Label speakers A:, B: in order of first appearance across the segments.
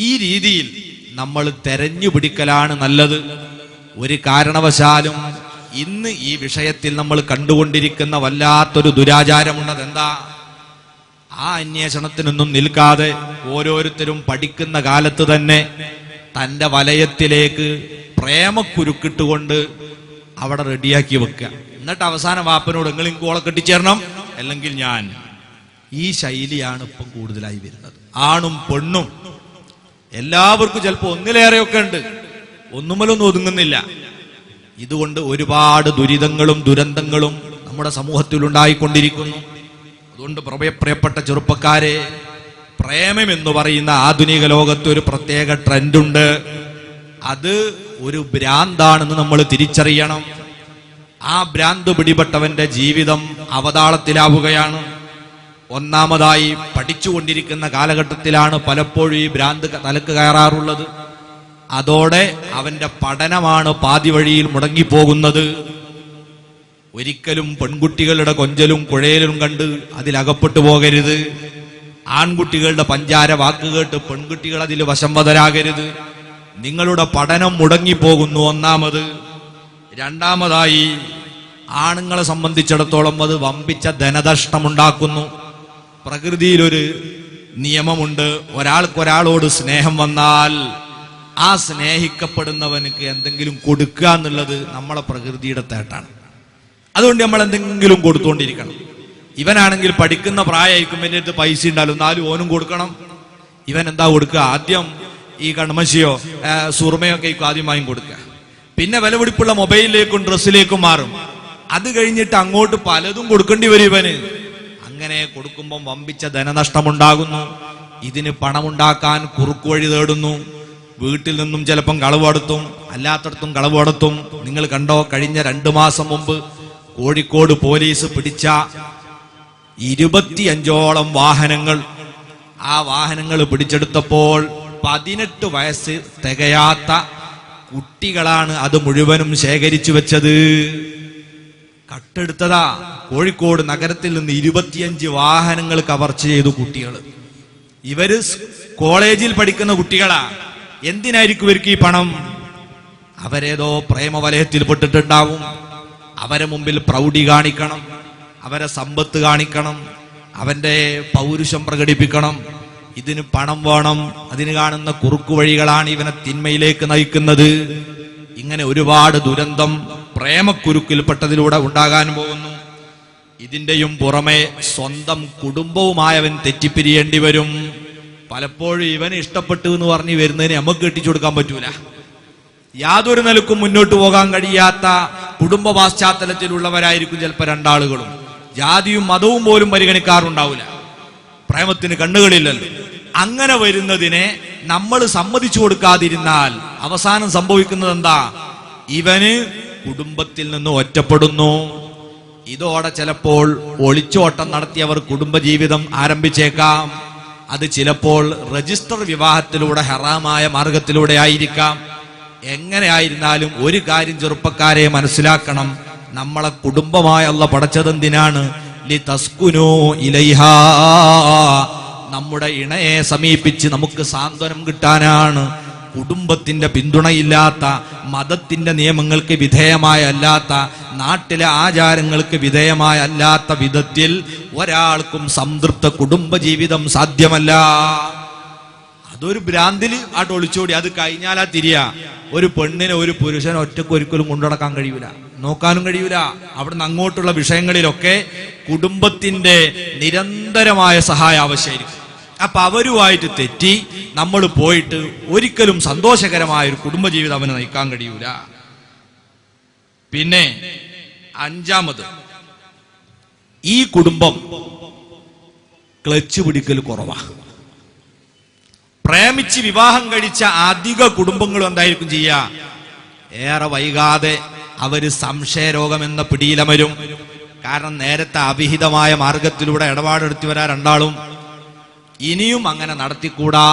A: ഈ രീതിയിൽ നമ്മൾ തെരഞ്ഞു പിടിക്കലാണ് നല്ലത്. ഒരു കാരണവശാലും ഇന്ന് ഈ വിഷയത്തിൽ നമ്മൾ കണ്ടുകൊണ്ടിരിക്കുന്ന വല്ലാത്തൊരു ദുരാചാരമുള്ളത് എന്താ? ആ അന്വേഷണത്തിനൊന്നും നിൽക്കാതെ ഓരോരുത്തരും പഠിക്കുന്ന കാലത്ത് തന്നെ തന്റെ വലയത്തിലേക്ക് പ്രേമക്കുരുക്കിട്ടുകൊണ്ട് അവിടെ റെഡിയാക്കി വെക്കുക. എന്നിട്ട് അവസാനം വാപ്പനോട് എങ്കിലും കോളെ കെട്ടിച്ചേരണം, അല്ലെങ്കിൽ ഞാൻ. ഈ ശൈലിയാണ് ഇപ്പം കൂടുതലായി വരുന്നത്. ആണും പെണ്ണും എല്ലാവർക്കും ചിലപ്പോൾ ഒന്നിലേറെയൊക്കെ ഉണ്ട്, ഒന്നുമലൊന്നും ഒതുങ്ങുന്നില്ല. ഇതുകൊണ്ട് ഒരുപാട് ദുരിതങ്ങളും ദുരന്തങ്ങളും നമ്മുടെ സമൂഹത്തിൽ ഉണ്ടായിക്കൊണ്ടിരിക്കുന്നു. അതുകൊണ്ട് പ്രിയപ്പെട്ട ചെറുപ്പക്കാരെ, പ്രേമം എന്ന് പറയുന്ന ആധുനിക ലോകത്ത് ഒരു പ്രത്യേക ട്രെൻഡുണ്ട്. അത് ഒരു ഭ്രാന്താണെന്ന് നമ്മൾ തിരിച്ചറിയണം. ആ ഭ്രാന്ത് പിടിപെട്ടവന്റെ ജീവിതം അവതാളത്തിലാവുകയാണ്. ഒന്നാമതായി പഠിച്ചുകൊണ്ടിരിക്കുന്ന കാലഘട്ടത്തിലാണ് പലപ്പോഴും ഈ ഭ്രാന്ത് തലക്ക് കയറാറുള്ളത്. അതോടെ അവന്റെ പഠനമാണ് പാതി വഴിയിൽ മുടങ്ങിപ്പോകുന്നത്. ഒരിക്കലും പെൺകുട്ടികളുടെ കൊഞ്ചലും കുഴയലും കണ്ട് അതിലകപ്പെട്ടു പോകരുത്. ആൺകുട്ടികളുടെ പഞ്ചാര വാക്ക് കേട്ട് പെൺകുട്ടികൾ അതിൽ വശംവദരാകരുത്. നിങ്ങളുടെ പഠനം മുടങ്ങിപ്പോകുന്നു ഒന്നാമത്. രണ്ടാമതായി, ആണുങ്ങളെ സംബന്ധിച്ചിടത്തോളം അത് വമ്പിച്ച ധനനഷ്ടമുണ്ടാക്കുന്നു. പ്രകൃതിയിലൊരു നിയമമുണ്ട്, ഒരാൾക്കൊരാളോട് സ്നേഹം വന്നാൽ ആ സ്നേഹിക്കപ്പെടുന്നവനക്ക് എന്തെങ്കിലും കൊടുക്കുക എന്നുള്ളത് നമ്മളെ പ്രകൃതിയുടെ തേട്ടാണ്. അതുകൊണ്ട് നമ്മൾ എന്തെങ്കിലും കൊടുത്തുകൊണ്ടിരിക്കണം. ഇവനാണെങ്കിൽ പഠിക്കുന്ന പ്രായമായിരിക്കും, എൻ്റെ അടുത്ത് പൈസ ഉണ്ടാലും എന്നാലും ഓനും കൊടുക്കണം. ഇവൻ എന്താ കൊടുക്കുക? ആദ്യം ഈ കൺമശിയോ സുർമയോ ഒക്കെ ആദ്യം വാങ്ങി കൊടുക്കുക. പിന്നെ വിലപിടിപ്പുള്ള മൊബൈലിലേക്കും ഡ്രസ്സിലേക്കും മാറും. അത് കഴിഞ്ഞിട്ട് അങ്ങോട്ട് പലതും കൊടുക്കേണ്ടി വരും ഇവന്. അങ്ങനെ കൊടുക്കുമ്പം വമ്പിച്ച ധനനഷ്ടമുണ്ടാകുന്നു. ഇതിന് പണമുണ്ടാക്കാൻ കുറുക്കു വഴി തേടുന്നു. വീട്ടിൽ നിന്നും ചിലപ്പം കളവെടുത്തും, അല്ലാത്തടത്തും കളവെടുത്തും. നിങ്ങൾ കണ്ടോ, കഴിഞ്ഞ 2 മാസം മുമ്പ് കോഴിക്കോട് പോലീസ് പിടിച്ച 25ഓളം വാഹനങ്ങൾ. ആ വാഹനങ്ങൾ പിടിച്ചെടുത്തപ്പോൾ 18 വയസ്സ് തികയാത്ത കുട്ടികളാണ് അത് മുഴുവനും ശേഖരിച്ചു വെച്ചത്. കട്ടെടുത്തതാ. കോഴിക്കോട് നഗരത്തിൽ നിന്ന് 25 വാഹനങ്ങൾ കവർച്ച ചെയ്തു കുട്ടികൾ. ഇവര് കോളേജിൽ പഠിക്കുന്ന കുട്ടികളാ. എന്തിനായിരിക്കും ഇവർക്ക് ഈ പണം? അവരേതോ പ്രേമവലയത്തിൽ പെട്ടിട്ടുണ്ടാവും. അവരെ മുമ്പിൽ പ്രൗഢി കാണിക്കണം, അവരെ സമ്പത്ത് കാണിക്കണം, അവന്റെ പൗരുഷം പ്രകടിപ്പിക്കണം. ഇതിന് പണം വേണം. അതിന് കാണുന്ന കുറുക്കു വഴികളാണ് ഇവനെ തിന്മയിലേക്ക് നയിക്കുന്നത്. ഇങ്ങനെ ഒരുപാട് ദുരന്തം പ്രേമക്കുരുക്കിൽപ്പെട്ടതിലൂടെ ഉണ്ടാകാൻ പോകുന്നു. ഇതിന്റെയും പുറമെ സ്വന്തം കുടുംബവുമായവൻ തെറ്റിപ്പിരിയേണ്ടി വരും. പലപ്പോഴും ഇവന് ഇഷ്ടപ്പെട്ടു എന്ന് പറഞ്ഞ് വരുന്നതിന് നമുക്ക് കെട്ടിച്ചു കൊടുക്കാൻ പറ്റൂല. യാതൊരു നിലക്കും മുന്നോട്ട് പോകാൻ കഴിയാത്ത കുടുംബ പശ്ചാത്തലത്തിലുള്ളവരായിരിക്കും ചിലപ്പോൾ രണ്ടാളുകളും. ജാതിയും മതവും പോലും പരിഗണിക്കാറുണ്ടാവില്ല. പ്രേമത്തിന് കണ്ണുകളില്ലല്ലോ. അങ്ങനെ വരുന്നതിനെ നമ്മൾ സമ്മതിച്ചു കൊടുക്കാതിരുന്നാൽ അവസാനം സംഭവിക്കുന്നത് എന്താ? ഇവന് കുടുംബത്തിൽ നിന്ന് ഒറ്റപ്പെടുന്നു. ഇതോടെ ചിലപ്പോൾ ഒളിച്ചോട്ടം നടത്തിയവർ കുടുംബജീവിതം ആരംഭിച്ചേക്കാം. അത് ചിലപ്പോൾ രജിസ്റ്റർ വിവാഹത്തിലൂടെ ഹറാമായ മാർഗത്തിലൂടെ ആയിരിക്കാം. എങ്ങനെയായിരുന്നാലും ഒരു കാര്യം ചെറുപ്പക്കാരെ മനസ്സിലാക്കണം, നമ്മളെ കുടുംബമായ അല്ലാഹു പടച്ചതെന്തിനാണ്? ലിതസ്കുനൂ ഇലൈഹാ, നമ്മുടെ ഇണയെ സമീപിച്ച് നമുക്ക് സാന്ത്വനം കിട്ടാനാണ്. കുടുംബത്തിന്റെ പിന്തുണയില്ലാത്ത, മതത്തിന്റെ നിയമങ്ങൾക്ക് വിധേയമായല്ലാത്ത, നാട്ടിലെ ആചാരങ്ങൾക്ക് വിധേയമായല്ലാത്ത വിധത്തിൽ ഒരാൾക്കും സംതൃപ്ത കുടുംബജീവിതം സാധ്യമല്ല. അതൊരു ഭ്രാന്തിൽ ആട്ട് ഒളിച്ചോടി. അത് കഴിഞ്ഞാലാ തിരിയാ. ഒരു പെണ്ണിനെ ഒരു പുരുഷനെ ഒറ്റക്ക് ഒരിക്കലും കൊണ്ടുനടക്കാൻ കഴിയൂല, നോക്കാനും കഴിയൂല. അവിടുന്ന് അങ്ങോട്ടുള്ള വിഷയങ്ങളിലൊക്കെ കുടുംബത്തിന്റെ നിരന്തരമായ സഹായം ആവശ്യമായിരിക്കും. അപ്പൊ അവരുമായിട്ട് തെറ്റി നമ്മൾ പോയിട്ട് ഒരിക്കലും സന്തോഷകരമായ ഒരു കുടുംബജീവിതം അവന് നയിക്കാൻ കഴിയൂല. പിന്നെ 5ാമത്, ഈ കുടുംബം ക്ലച്ച് പിടിക്കൽ കുറവാ. പ്രേമിച്ച് വിവാഹം കഴിച്ച അധിക കുടുംബങ്ങളും എന്തായിരിക്കും ചെയ്യുക? ഏറെ വൈകാതെ അവര് സംശയരോഗം എന്ന പിടിയിലമരും. കാരണം നേരത്തെ അവിഹിതമായ മാർഗത്തിലൂടെ ഇടപാടെടുത്തിവരാ രണ്ടാളും. ഇനിയും അങ്ങനെ നടത്തിക്കൂടാ,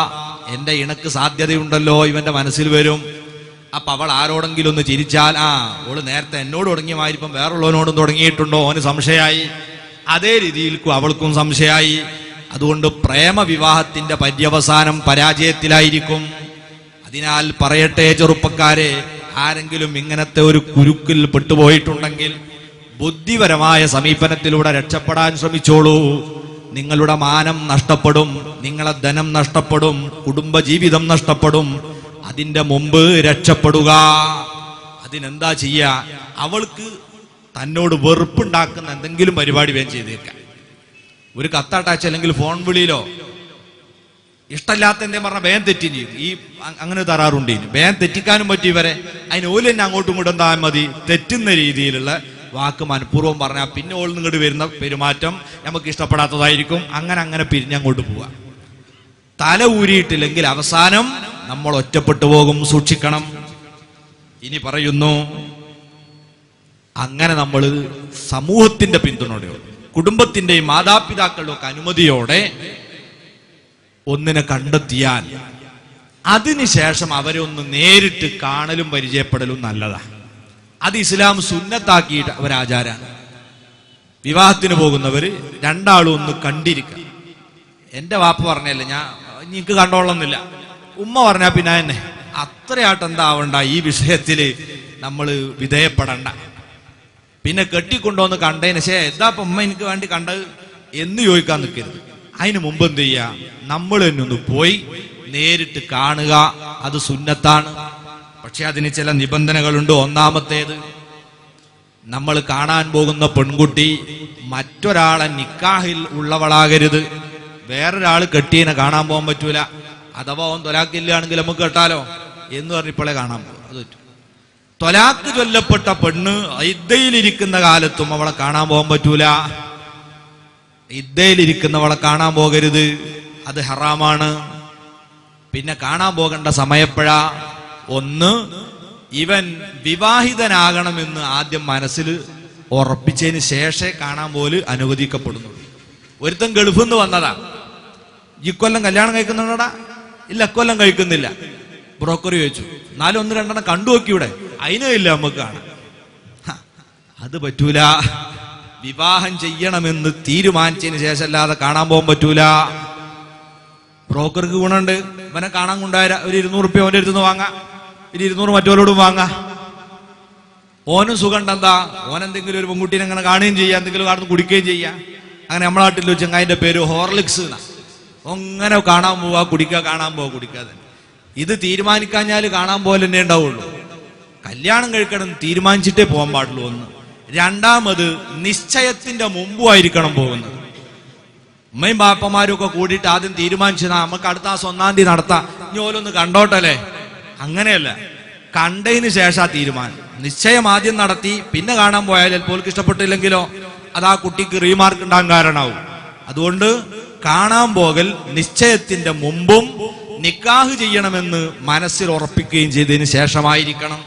A: എന്റെ ഇണക്ക് സാധ്യതയുണ്ടല്ലോ ഇവന്റെ മനസ്സിൽ വരും. അപ്പൊ അവൾ ആരോടെങ്കിലും ഒന്ന് ചിരിച്ചാൽ, ഓള് നേരത്തെ എന്നോട് തുടങ്ങിയമായിരിക്കും വേറുള്ളവനോടും തുടങ്ങിയിട്ടുണ്ടോ, ഓന് സംശയമായി. അതേ രീതിയിൽ അവൾക്കും സംശയമായി. അതുകൊണ്ട് പ്രേമവിവാഹത്തിന്റെ പര്യവസാനം പരാജയത്തിലായിരിക്കും. അതിനാൽ പറയട്ടെ ചെറുപ്പക്കാരെ, ആരെങ്കിലും ഇങ്ങനത്തെ ഒരു കുരുക്കിൽ പെട്ടുപോയിട്ടുണ്ടെങ്കിൽ ബുദ്ധിപരമായ സമീപനത്തിലൂടെ രക്ഷപ്പെടാൻ ശ്രമിച്ചോളൂ. നിങ്ങളുടെ മാനം നഷ്ടപ്പെടും, നിങ്ങളെ ധനം നഷ്ടപ്പെടും, കുടുംബജീവിതം നഷ്ടപ്പെടും. അതിന്റെ മുമ്പ് രക്ഷപ്പെടുക. അതിനെന്താ ചെയ്യുക? അവൾക്ക് തന്നോട് വെറുപ്പുണ്ടാക്കുന്ന എന്തെങ്കിലും പരിപാടി വേഗം ചെയ്തേക്കാം. ഒരു കത്തട്ടാച്ച് അല്ലെങ്കിൽ ഫോൺ വിളിയിലോ ഇഷ്ടമില്ലാത്ത എന്തേലും പറഞ്ഞാൽ വേഗം തെറ്റും ചെയ്യും. ഈ അങ്ങനെ തരാറുണ്ട്. വേഗം തെറ്റിക്കാനും പറ്റും ഇവരെ. അതിന് ഓല് തന്നെ അങ്ങോട്ടും ഇങ്ങോട്ടും എന്താ മതി, തെറ്റുന്ന രീതിയിലുള്ള വാക്ക് മനഃപൂർവ്വം പറഞ്ഞാൽ പിന്നെ ഓൾ നിങ്ങോട്ട് വരുന്ന പെരുമാറ്റം നമുക്ക് ഇഷ്ടപ്പെടാത്തതായിരിക്കും. അങ്ങനെ പിരിഞ്ഞങ്ങോട്ട് പോവുക. തല ഊരിയിട്ടില്ലെങ്കിൽ അവസാനം നമ്മൾ ഒറ്റപ്പെട്ടു പോകും. സൂക്ഷിക്കണം. ഇനി പറയുന്നു, അങ്ങനെ നമ്മൾ സമൂഹത്തിന്റെ പിന്തുണയോടെ, കുടുംബത്തിന്റെയും മാതാപിതാക്കളുടെ ഒക്കെ അനുമതിയോടെ ഒന്നിനെ കണ്ടെത്തിയാൽ അതിനുശേഷം അവരെ ഒന്ന് നേരിട്ട് കാണലും പരിചയപ്പെടലും നല്ലതാണ്. അത് ഇസ്ലാം സുന്നത്താക്കിയിട്ട് ഒരാചാരാണ്. വിവാഹത്തിന് പോകുന്നവര് രണ്ടാളും ഒന്ന് കണ്ടിരിക്കുക. എന്റെ വാപ്പ പറഞ്ഞല്ലേ, ഞാൻ എനിക്ക് കണ്ടോളന്നില്ല, ഉമ്മ പറഞ്ഞാ പിന്നെ എന്നെ അത്രയായിട്ട് എന്താവണ്ട, ഈ വിഷയത്തില് നമ്മൾ വിധേയപ്പെടണ്ട. പിന്നെ കെട്ടിക്കൊണ്ടുവന്ന് കണ്ടതിന് ശേഷം എന്താ ഉമ്മ എനിക്ക് വേണ്ടി കണ്ടത് എന്ന് ചോദിക്കാൻ നിൽക്കരുത്. അതിന് മുമ്പ് എന്ത് ചെയ്യാ, നമ്മൾ തന്നെ ഒന്ന് പോയി നേരിട്ട് കാണുക. അത് സുന്നത്താണ്. പക്ഷെ അതിന് ചില നിബന്ധനകളുണ്ട്. ഒന്നാമത്തേത്, നമ്മൾ കാണാൻ പോകുന്ന പെൺകുട്ടി മറ്റൊരാളെ നിക്കാഹിൽ ഉള്ളവളാകരുത്. വേറൊരാൾ കെട്ടിയതിനെ കാണാൻ പോകാൻ പറ്റൂല. അഥവാ ഓൻ തൊലാക്കില്ലാണെങ്കിൽ നമുക്ക് കെട്ടാലോ എന്ന് പറഞ്ഞിപ്പോളെ കാണാൻ പോകും. അത് പറ്റും. തൊലാക്ക് ചൊല്ലപ്പെട്ട പെണ്ണ് ഇദ്ദയിലിരിക്കുന്ന കാലത്തും അവളെ കാണാൻ പോകാൻ പറ്റൂല. ഇദ്ദയിലിരിക്കുന്നവളെ കാണാൻ പോകരുത്. അത് ഹറാമാണ്. പിന്നെ കാണാൻ പോകേണ്ട സമയപ്പോഴാ, ഒന്ന്, ഇവൻ വിവാഹിതനാകണമെന്ന് ആദ്യം മനസ്സിൽ ഉറപ്പിച്ചതിന് ശേഷം കാണാൻ പോലും അനുവദിക്കപ്പെടുന്നു. ഒരുത്തൻ ഗൾഫിൽ നിന്ന് വന്നതാ, ഇക്കൊല്ലം കല്യാണം കഴിക്കുന്നുണ്ടോടാ? ഇല്ല, ഇക്കൊല്ലം കഴിക്കുന്നില്ല. ബ്രോക്കർ ചോദിച്ചു, എന്നാലും ഒന്ന് രണ്ടെണ്ണം കണ്ടു നോക്കിയൂടെ? അതിനും ഇല്ല, നമുക്ക് കാണാം. അത് പറ്റൂല. വിവാഹം ചെയ്യണമെന്ന് തീരുമാനിച്ചതിന് ശേഷം അല്ലാതെ കാണാൻ പോകാൻ പറ്റൂല. ബ്രോക്കർക്ക് ഗുണമുണ്ട്. ഇവനെ കാണാൻ കൊണ്ടുപോയ ഒരു 200 റുപ്യ ഓൻ്റെ അടുത്തുനിന്ന് വാങ്ങാം, ഒരു 200 മറ്റോരോടും വാങ്ങാം. ഓനും സുഖം എന്താ, ഓനെന്തെങ്കിലും ഒരു പെൺകുട്ടീനെ അങ്ങനെ കാണുകയും ചെയ്യാം, എന്തെങ്കിലും കാണുന്ന കുടിക്കുകയും ചെയ്യാം. അങ്ങനെ നമ്മളെ നാട്ടിൽ വെച്ച് ചങ്ങായിന്റെ പേര് ഹോർലിക്സ് എന്നാ. അങ്ങനെ കാണാൻ പോവാ, കുടിക്കുക, കാണാൻ പോവാ, കുടിക്കാതെ. ഇത് തീരുമാനിക്കാഞ്ഞാൽ കാണാൻ പോലെ തന്നെ ഉണ്ടാവുള്ളൂ. കല്യാണം കഴിക്കണം തീരുമാനിച്ചിട്ടേ പോകാൻ പാടുള്ളൂ. ഒന്ന്. രണ്ടാമത്, നിശ്ചയത്തിന്റെ മുമ്പുമായിരിക്കണം പോകുന്നത്. ഉമ്മയും ബാപ്പമാരും ഒക്കെ കൂടിയിട്ട് ആദ്യം തീരുമാനിച്ചതാ നമുക്ക് അടുത്ത മാസം 1-ാം തീയതി നടത്താം, ഇനി ഓലൊന്ന് കണ്ടോട്ടല്ലേ. അങ്ങനെയല്ല, കണ്ടതിന് ശേഷം തീരുമാനം. നിശ്ചയം ആദ്യം നടത്തി പിന്നെ കാണാൻ പോയാൽ ചിലപ്പോൾ ഇഷ്ടപ്പെട്ടില്ലെങ്കിലോ അത് ആ കുട്ടിക്ക് റീമാർക്ക് ഉണ്ടാകാൻ കാരണമാവും. അതുകൊണ്ട് കാണാൻ പോകൽ നിശ്ചയത്തിന്റെ മുമ്പും നിക്കാഹ് ചെയ്യണമെന്ന് മനസ്സിൽ ഉറപ്പിക്കുകയും ചെയ്തതിന് ശേഷമായിരിക്കണം.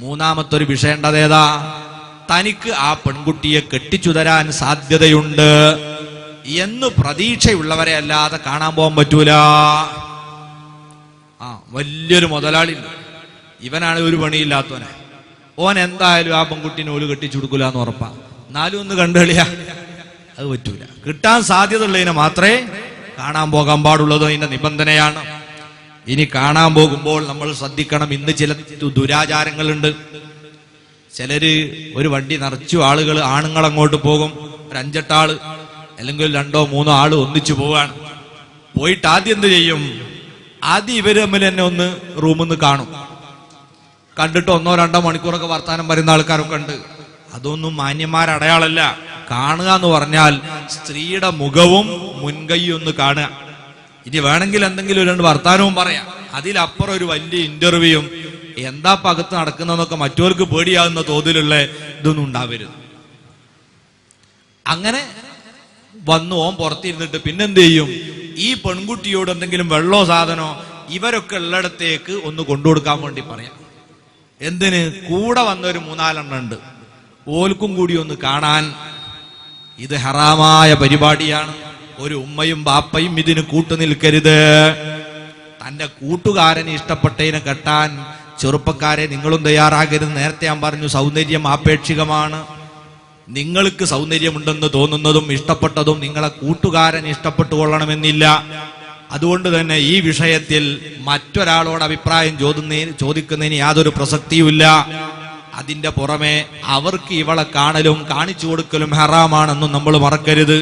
A: മൂന്നാമത്തൊരു വിഷയം ഏതാ, തനിക്ക് ആ പെൺകുട്ടിയെ കെട്ടിച്ചു തരാൻ സാധ്യതയുണ്ട് എന്ന് പ്രതീക്ഷയുള്ളവരെ അല്ലാതെ കാണാൻ പോകാൻ പറ്റൂല. വലിയൊരു മുതലാളി ഉണ്ട്, ഇവനാണ് ഒരു പണിയില്ലാത്തവനെ. ഓൻ എന്തായാലും ആ പെൺകുട്ടീനെ ഓല് കെട്ടിച്ചു കൊടുക്കൂല എന്ന് ഉറപ്പാ. എന്നാലും ഒന്ന് കണ്ടുകളിയാ, അത് പറ്റൂല. കിട്ടാൻ സാധ്യത ഉള്ളതിനെ മാത്രമേ കാണാൻ പോകാൻ പാടുള്ളത്. അതിന്റെ നിബന്ധനയാണ്. ഇനി കാണാൻ പോകുമ്പോൾ നമ്മൾ ശ്രദ്ധിക്കണം. ഇന്ന് ചില ദുരാചാരങ്ങളുണ്ട്. ചിലര് ഒരു വണ്ടി നിറച്ചു ആളുകൾ, ആണുങ്ങൾ അങ്ങോട്ട് പോകും, ഒരു 5-8 ആള് അല്ലെങ്കിൽ 2-3 ആള് ഒന്നിച്ചു പോവാണ്. പോയിട്ട് ആദ്യം എന്ത് ചെയ്യും, ആദ്യം ഇവര് തമ്മിൽ തന്നെ ഒന്ന് റൂമിൽ നിന്ന് കാണും. കണ്ടിട്ട് 1-2 മണിക്കൂറൊക്കെ വർത്താനം പറയുന്ന ആൾക്കാരൊക്കെ ഉണ്ട്. അതൊന്നും മാന്യന്മാരടയാളല്ല. കാണുക എന്ന് പറഞ്ഞാൽ സ്ത്രീയുടെ മുഖവും മുൻകൈയും ഒന്ന് കാണുക. ഇനി വേണമെങ്കിൽ എന്തെങ്കിലും 2 വർത്താനവും പറയാം. അതിലപ്പുറം ഒരു വലിയ ഇന്റർവ്യൂയും എന്താ പകത്ത് നടക്കുന്നതൊക്കെ മറ്റവർക്ക് പേടിയാകുന്ന തോതിലുള്ള ഇതൊന്നും ഉണ്ടാവരുത്. അങ്ങനെ വന്നു ഓൻ പുറത്തിരുന്നിട്ട് പിന്നെന്ത് ചെയ്യും, ഈ പെൺകുട്ടിയോട് എന്തെങ്കിലും വെള്ളോ സാധനോ ഇവരൊക്കെ ഉള്ളിടത്തേക്ക് ഒന്ന് കൊണ്ടുകൊടുക്കാൻ വേണ്ടി പറയാം. എന്തിന്? കൂടെ വന്നൊരു 3-4 എണ്ണം ഉണ്ട്, ഓൽക്കും കൂടി ഒന്ന് കാണാൻ. ഇത് ഹറാമായ പരിപാടിയാണ്. ഒരു ഉമ്മയും ബാപ്പയും ഇതിന് കൂട്ടുനിൽക്കരുത്. തന്റെ കൂട്ടുകാരന് ഇഷ്ടപ്പെട്ടതിനെ കെട്ടാൻ ചെറുപ്പക്കാരെ നിങ്ങളും തയ്യാറാകരുത്. നേരത്തെ ഞാൻ പറഞ്ഞു, സൗന്ദര്യം ആപേക്ഷികമാണ്. നിങ്ങൾക്ക് സൗന്ദര്യമുണ്ടെന്ന് തോന്നുന്നതും ഇഷ്ടപ്പെട്ടതും നിങ്ങളെ കൂട്ടുകാരൻ ഇഷ്ടപ്പെട്ടുകൊള്ളണമെന്നില്ല. അതുകൊണ്ട് തന്നെ ഈ വിഷയത്തിൽ മറ്റൊരാളോട് അഭിപ്രായം ചോദിക്കുന്നതിന് യാതൊരു പ്രസക്തിയുമില്ല. അതിന്റെ പുറമെ അവർക്ക് ഇവളെ കാണലും കാണിച്ചു കൊടുക്കലും ഹറാമാണെന്നും നമ്മൾ മറക്കരുത്.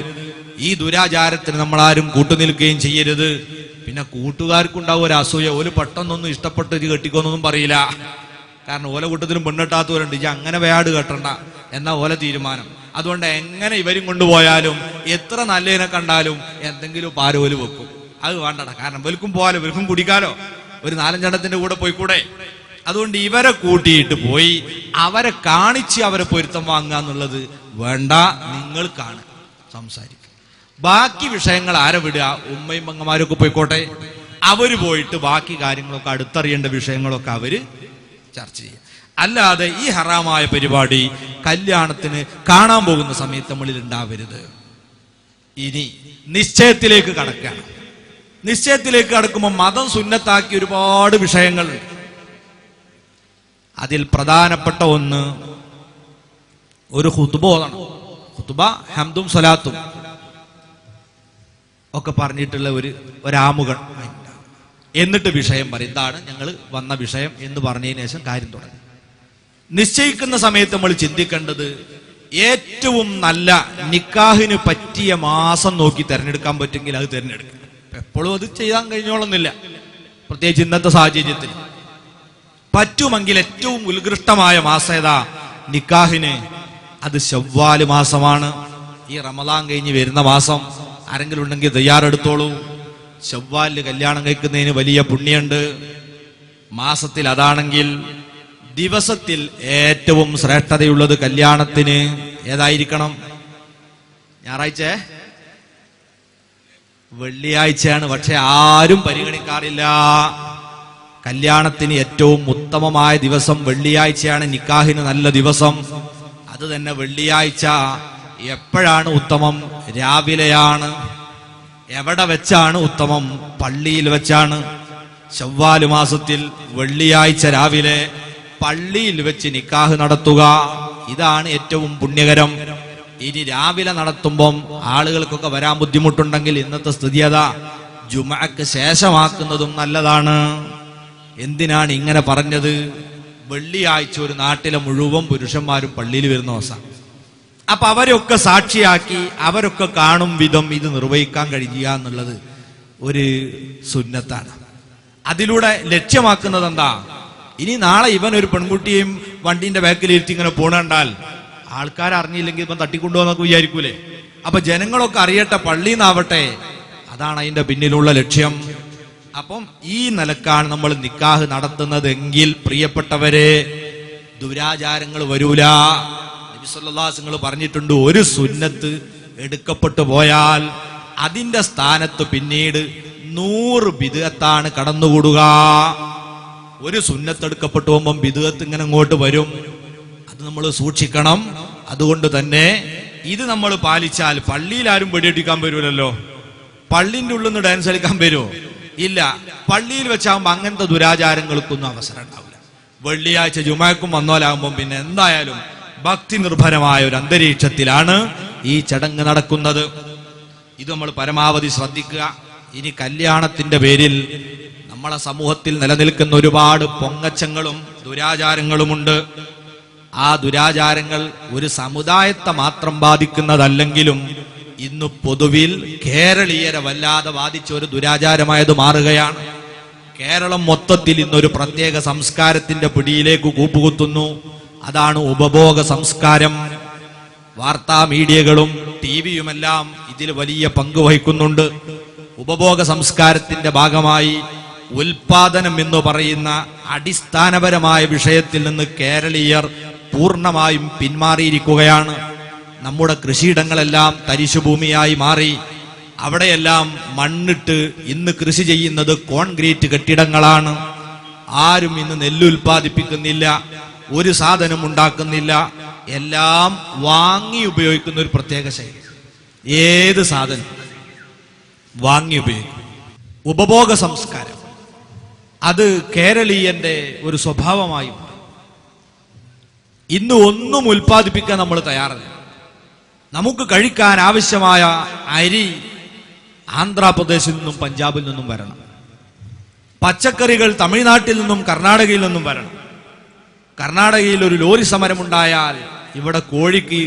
A: ഈ ദുരാചാരത്തിന് നമ്മളാരും കൂട്ടുനിൽക്കുകയും ചെയ്യരുത്. പിന്നെ കൂട്ടുകാർക്കുണ്ടാവും ഒരു അസൂയ, ഓല് പെട്ടെന്നൊന്നും ഇഷ്ടപ്പെട്ട് ഇത് കെട്ടിക്കൊന്നൊന്നും പറയില്ല. കാരണം ഓല കൂട്ടത്തിലും പെണ്ണെട്ടാത്തവരുണ്ട്, ഇത് അങ്ങനെ വേട് കെട്ടണ്ട എന്നാ ഓല തീരുമാനം. അതുകൊണ്ട് എങ്ങനെ ഇവരും കൊണ്ടുപോയാലും എത്ര നല്ലതിനെ കണ്ടാലും എന്തെങ്കിലും പാരോല് വെക്കും. അത് വേണ്ടട, കാരണം വെൽക്കും പോകാലോ, വെൽക്കും കുടിക്കാലോ, ഒരു 4-5 കൂടെ പോയിക്കൂടെ. അതുകൊണ്ട് ഇവരെ കൂട്ടിയിട്ട് പോയി അവരെ കാണിച്ച് അവരെ പൊരുത്തം വാങ്ങുക എന്നുള്ളത് വേണ്ട. നിങ്ങൾ കാണുക, സംസാരിക്കുക. ബാക്കി വിഷയങ്ങൾ ആരെ വിടുക? ഉമ്മയും പെങ്ങന്മാരൊക്കെ പോയിക്കോട്ടെ. അവര് പോയിട്ട് ബാക്കി കാര്യങ്ങളൊക്കെ അടുത്തറിയേണ്ട വിഷയങ്ങളൊക്കെ അവര് ചർച്ച ചെയ്യുക. അല്ലാതെ ഈ ഹറാമായ പരിപാടി കല്യാണത്തിന് കാണാൻ പോകുന്ന സമയത്ത് നമ്മളിൽ ഉണ്ടാവരുത്. ഇനി നിശ്ചയത്തിലേക്ക് കടക്കുകയാണ്. നിശ്ചയത്തിലേക്ക് കടക്കുമ്പോൾ മതം സുന്നത്താക്കിയ ഒരുപാട് വിഷയങ്ങളുണ്ട്. അതിൽ പ്രധാനപ്പെട്ട ഒന്ന് ഒരു ഖുതുബ ഓതണം. ഖുതുബ ഹംദും സ്വലാത്തും ഒക്കെ പറഞ്ഞിട്ടുള്ള ഒരാമുകൾ, എന്നിട്ട് വിഷയം പറയും. ഇതാണ് ഞങ്ങൾ വന്ന വിഷയം എന്ന് പറഞ്ഞതിന് ശേഷം കാര്യം തുടങ്ങും. നിശ്ചയിക്കുന്ന സമയത്ത് നമ്മൾ ചിന്തിക്കേണ്ടത് ഏറ്റവും നല്ല നിക്കാഹിന് പറ്റിയ മാസം നോക്കി തിരഞ്ഞെടുക്കാൻ പറ്റുമെങ്കിൽ അത് തിരഞ്ഞെടുക്കുക. എപ്പോഴും അത് ചെയ്യാൻ കഴിഞ്ഞോളന്നില്ല, പ്രത്യേകിച്ച് ഇന്നത്തെ സാഹചര്യത്തിൽ. പറ്റുമെങ്കിൽ ഏറ്റവും ഉത്കൃഷ്ടമായ മാസം ഏതാ നിക്കാഹിന്? അത് ശവ്വാല് മാസമാണ്. ഈ റമദാൻ കഴിഞ്ഞ് വരുന്ന മാസം. ആരെങ്കിലും ഉണ്ടെങ്കിൽ തയ്യാറെടുത്തോളൂ. ശവ്വാലിൽ കല്യാണം കഴിക്കുന്നതിന് വലിയ പുണ്യമുണ്ട്. മാസത്തിൽ അതാണെങ്കിൽ ദിവസത്തിൽ ഏറ്റവും ശ്രേഷ്ഠതയുള്ളത് കല്യാണത്തിന് ഏതായിരിക്കണം? ഞായറാഴ്ച, വെള്ളിയാഴ്ചയാണ്. പക്ഷെ ആരും പരിഗണിക്കാറില്ല. കല്യാണത്തിന് ഏറ്റവും ഉത്തമമായ ദിവസം വെള്ളിയാഴ്ചയാണ്. നിക്കാഹിന് നല്ല ദിവസം. അത് തന്നെ വെള്ളിയാഴ്ച എപ്പോഴാണ് ഉത്തമം? രാവിലെയാണ്. എവിടെ വെച്ചാണ് ഉത്തമം? പള്ളിയിൽ വെച്ചാണ്. ശവ്വാല് മാസത്തിൽ വെള്ളിയാഴ്ച രാവിലെ പള്ളിയിൽ വെച്ച് നിക്കാഹ് നടത്തുക, ഇതാണ് ഏറ്റവും പുണ്യകരം. ഇനി രാവിലെ നടത്തുമ്പം ആളുകൾക്കൊക്കെ വരാൻ ബുദ്ധിമുട്ടുണ്ടെങ്കിൽ ഇന്നത്തെ സ്ഥിതി അതാ, ജുമഅക്ക് ശേഷമാക്കുന്നതും നല്ലതാണ്. എന്തിനാണ് ഇങ്ങനെ പറഞ്ഞത്? വെള്ളിയാഴ്ച ഒരു നാട്ടിലെ മുഴുവൻ പുരുഷന്മാരും പള്ളിയിൽ വരുന്ന ദിവസം. അപ്പൊ അവരൊക്കെ സാക്ഷിയാക്കി അവരൊക്കെ കാണും വിധം ഇത് നിർവഹിക്കാൻ കഴിയുക എന്നുള്ളത് ഒരു സുന്നത്താണ്. അതിലൂടെ ലക്ഷ്യമാക്കുന്നത് എന്താ? ഇനി നാളെ ഇവൻ ഒരു പെൺകുട്ടിയെയും വണ്ടീന്റെ ബാക്കിലിരുത്തി ഇങ്ങനെ പോണണ്ടാൽ ആൾക്കാർ അറിഞ്ഞില്ലെങ്കിൽ ഇവൻ തട്ടിക്കൊണ്ടുപോകുന്നൊക്കെ വിചാരിക്കൂലേ? അപ്പൊ ജനങ്ങളൊക്കെ അറിയട്ടെ, പള്ളിന്നാവട്ടെ. അതാണ് അതിന്റെ പിന്നിലുള്ള ലക്ഷ്യം. അപ്പം ഈ നിലക്കാണ് നമ്മൾ നിക്കാഹ് നടത്തുന്നതെങ്കിൽ പ്രിയപ്പെട്ടവരെ, ദുരാചാരങ്ങൾ വരൂല. നബി സല്ലല്ലാഹു അലൈഹി വസല്ലം പറഞ്ഞിട്ടുണ്ട്, ഒരു സുന്നത്ത് എടുക്കപ്പെട്ടു പോയാൽ അതിന്റെ സ്ഥാനത്ത് പിന്നീട് 100 ബിദ്അത്താണ് കടന്നുകൂടുക. ഒരു സുന്നത്ത് എടുക്കപ്പെട്ടു പോകുമ്പം ബിദ്അത്ത് ഇങ്ങനെ അങ്ങോട്ട് വരും. അത് നമ്മൾ സൂക്ഷിക്കണം. അതുകൊണ്ട് തന്നെ ഇത് നമ്മൾ പാലിച്ചാൽ പള്ളിയിൽ ആരും വെടിയടിക്കാൻ വരുമല്ലോ. പള്ളിന്റെ ഉള്ളിൽ നിന്ന് ഡാൻസ് കളിക്കാൻ വരുമോ? ഇല്ല. പള്ളിയിൽ വെച്ചാകുമ്പോ അങ്ങനത്തെ ദുരാചാരങ്ങൾക്കൊന്നും അവസരം ഉണ്ടാവില്ല. വെള്ളിയാഴ്ച ജുമാക്കും വന്നോലാകുമ്പം പിന്നെ എന്തായാലും ഭക്തി നിർഭരമായ ഒരു അന്തരീക്ഷത്തിലാണ് ഈ ചടങ്ങ് നടക്കുന്നത്. ഇത് നമ്മൾ പരമാവധി ശ്രദ്ധിക്കുക. ഇനി കല്യാണത്തിന്റെ പേരിൽ നമ്മളെ സമൂഹത്തിൽ നിലനിൽക്കുന്ന ഒരുപാട് പൊങ്ങച്ചങ്ങളും ദുരാചാരങ്ങളുമുണ്ട്. ആ ദുരാചാരങ്ങൾ ഒരു സമുദായത്തെ മാത്രം ബാധിക്കുന്നതല്ലെങ്കിലും ഇന്ന് പൊതുവിൽ കേരളീയരെ വല്ലാതെ ബാധിച്ച ഒരു ദുരാചാരമായത് മാറുകയാണ്. കേരളം മൊത്തത്തിൽ ഇന്നൊരു പ്രത്യേക സംസ്കാരത്തിന്റെ പിടിയിലേക്ക് കൂപ്പുകുത്തുന്നു. അതാണ് ഉപഭോഗ സംസ്കാരം. വാർത്താ മീഡിയകളും ടിവിയുമെല്ലാം ഇതിൽ വലിയ പങ്ക് വഹിക്കുന്നുണ്ട്. ഉപഭോഗ സംസ്കാരത്തിന്റെ ഭാഗമായി ഉൽപാദനം എന്ന് പറയുന്ന അടിസ്ഥാനപരമായ വിഷയത്തിൽ നിന്ന് കേരളീയർ പൂർണ്ണമായും പിന്മാറിയിരിക്കുകയാണ്. നമ്മുടെ കൃഷിയിടങ്ങളെല്ലാം തരിശുഭൂമിയായി മാറി. അവിടെയെല്ലാം മണ്ണിട്ട് ഇന്ന് കൃഷി ചെയ്യുന്നത് കോൺക്രീറ്റ് കെട്ടിടങ്ങളാണ്. ആരും ഇന്ന് നെല്ല് ഉൽപ്പാദിപ്പിക്കുന്നില്ല, ഒരു സാധനം ഉണ്ടാക്കുന്നില്ല. എല്ലാം വാങ്ങി ഉപയോഗിക്കുന്ന ഒരു പ്രത്യേക ശൈലി. ഏത് സാധനം വാങ്ങി ഉപയോഗിക്കും. ഉപഭോഗ സംസ്കാരം അത് കേരളീയന്റെ ഒരു സ്വഭാവമായി. ഇന്ന് ഒന്നും ഉൽപ്പാദിപ്പിക്കാൻ നമ്മൾ തയ്യാറല്ല. നമുക്ക് കഴിക്കാൻ ആവശ്യമായ അരി ആന്ധ്രാപ്രദേശിൽ നിന്നും പഞ്ചാബിൽ നിന്നും വരണം. പച്ചക്കറികൾ തമിഴ്നാട്ടിൽ നിന്നും കർണാടകയിൽ നിന്നും വരണം. കർണാടകയിൽ ഒരു ലോറി സമരമുണ്ടായാൽ ഇവിടെ കോഴിക്ക്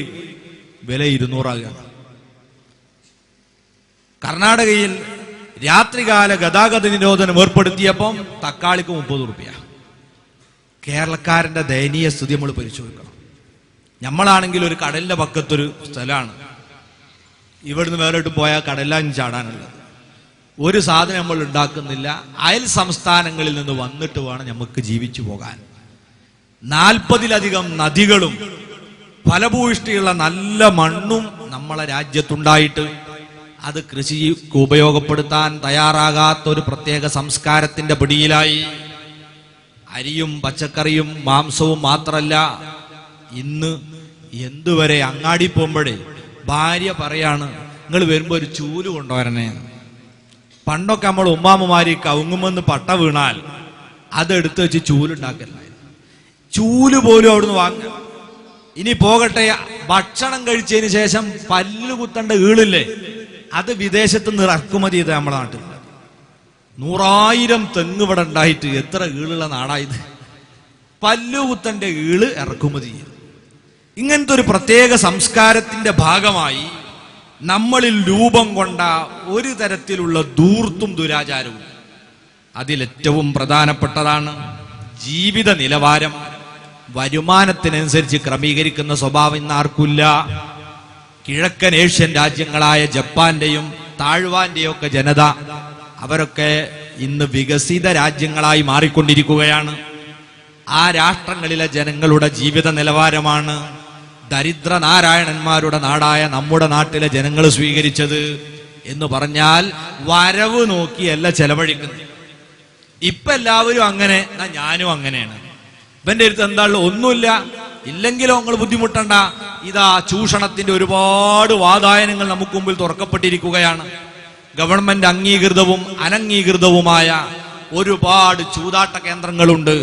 A: വില 200 ആകുകയാണ്. കർണാടകയിൽ രാത്രികാല ഗതാഗത നിരോധനം ഏർപ്പെടുത്തിയപ്പം തക്കാളിക്ക് 30 രൂപ. കേരളക്കാരന്റെ ദയനീയ സ്ഥിതി നമ്മൾ പരിശോധിക്കണം. നമ്മളാണെങ്കിൽ ഒരു കടലിന്റെ പക്കത്തൊരു സ്ഥലമാണ്, ഇവിടുന്ന് വേറോട്ട് പോയാൽ കടലിലാണ് ചാടാനുള്ളത്. ഒരു സാധനം നമ്മൾ ഉണ്ടാക്കുന്നില്ല. അയൽ സംസ്ഥാനങ്ങളിൽ നിന്ന് വന്നിട്ട് വേണം നമുക്ക് ജീവിച്ചു പോകാൻ. 40-ലധികം നദികളും ഫലഭൂയിഷ്ടിയുള്ള നല്ല മണ്ണും നമ്മളെ രാജ്യത്തുണ്ടായിട്ട് അത് കൃഷിക്ക് ഉപയോഗപ്പെടുത്താൻ തയ്യാറാകാത്ത ഒരു പ്രത്യേക സംസ്കാരത്തിന്റെ പിടിയിലായി. അരിയും പച്ചക്കറിയും മാംസവും മാത്രല്ല, ഇന്ന് എന്തുവരെ അങ്ങാടി പോകുമ്പോഴേ ഭാര്യ പറയാണ്, നിങ്ങൾ വരുമ്പോ ഒരു ചൂല് കൊണ്ടുവരണേ. പണ്ടൊക്കെ നമ്മൾ ഉമ്മാമ്മമാര് കവുങ്ങുമെന്ന് പട്ട വീണാൽ അതെടുത്ത് വെച്ച് ചൂലുണ്ടാക്കലായിരുന്നു. ചൂല് പോലും അവിടുന്ന് വാങ്ങുക. ഇനി പോകട്ടെ, ഭക്ഷണം കഴിച്ചതിന് ശേഷം പല്ല് കുത്തേണ്ട ഈളില്ലേ, അത് വിദേശത്ത് നിന്ന് ഇറക്കുമതി ചെയ്ത നമ്മുടെ നാട്ടിൽ. 100,000 തെങ്ങ് ഇവിടെ ഉണ്ടായിട്ട് എത്ര ഈളുള്ള നാടായത്. പല്ലുകുത്തന്റെ ഈള് ഇറക്കുമതി ചെയ്തു. ഇങ്ങനത്തെ ഒരു പ്രത്യേക സംസ്കാരത്തിന്റെ ഭാഗമായി നമ്മളിൽ രൂപം കൊണ്ട ഒരു തരത്തിലുള്ള ധൂർത്തും ദുരാചാരവും. അതിലേറ്റവും പ്രധാനപ്പെട്ടതാണ് ജീവിത നിലവാരം. വരുമാനത്തിനനുസരിച്ച് ക്രമീകരിക്കുന്ന സ്വഭാവം ഇന്ന് ആർക്കില്ല. കിഴക്കൻ ഏഷ്യൻ രാജ്യങ്ങളായ ജപ്പാന്റെയും താഴ്വാന്റെയും ഒക്കെ ജനത, അവരൊക്കെ ഇന്ന് വികസിത രാജ്യങ്ങളായി മാറിക്കൊണ്ടിരിക്കുകയാണ്. ആ രാഷ്ട്രങ്ങളിലെ ജനങ്ങളുടെ ജീവിത നിലവാരമാണ് ദരിദ്ര നാരായണന്മാരുടെ നാടായ നമ്മുടെ നാട്ടിലെ ജനങ്ങൾ സ്വീകരിച്ചത്. എന്ന് പറഞ്ഞാൽ വരവ് നോക്കിയല്ല ചെലവഴിക്കുന്നത്. ഇപ്പൊ എല്ലാവരും അങ്ങനെ, ഞാനും അങ്ങനെയാണ്. ഇവന്റെ അടുത്ത് എന്താണല്ലോ, ഒന്നുമില്ല, ഇല്ലെങ്കിലോ നിങ്ങൾ ബുദ്ധിമുട്ടണ്ട. ഇതാ ചൂഷണത്തിന്റെ ഒരുപാട് വാതായനങ്ങൾ നമുക്ക് മുമ്പിൽ തുറക്കപ്പെട്ടിരിക്കുകയാണ്. ഗവൺമെന്റ് അംഗീകൃതവും അനംഗീകൃതവുമായ ഒരുപാട് ചൂതാട്ട കേന്ദ്രങ്ങളുണ്ട്.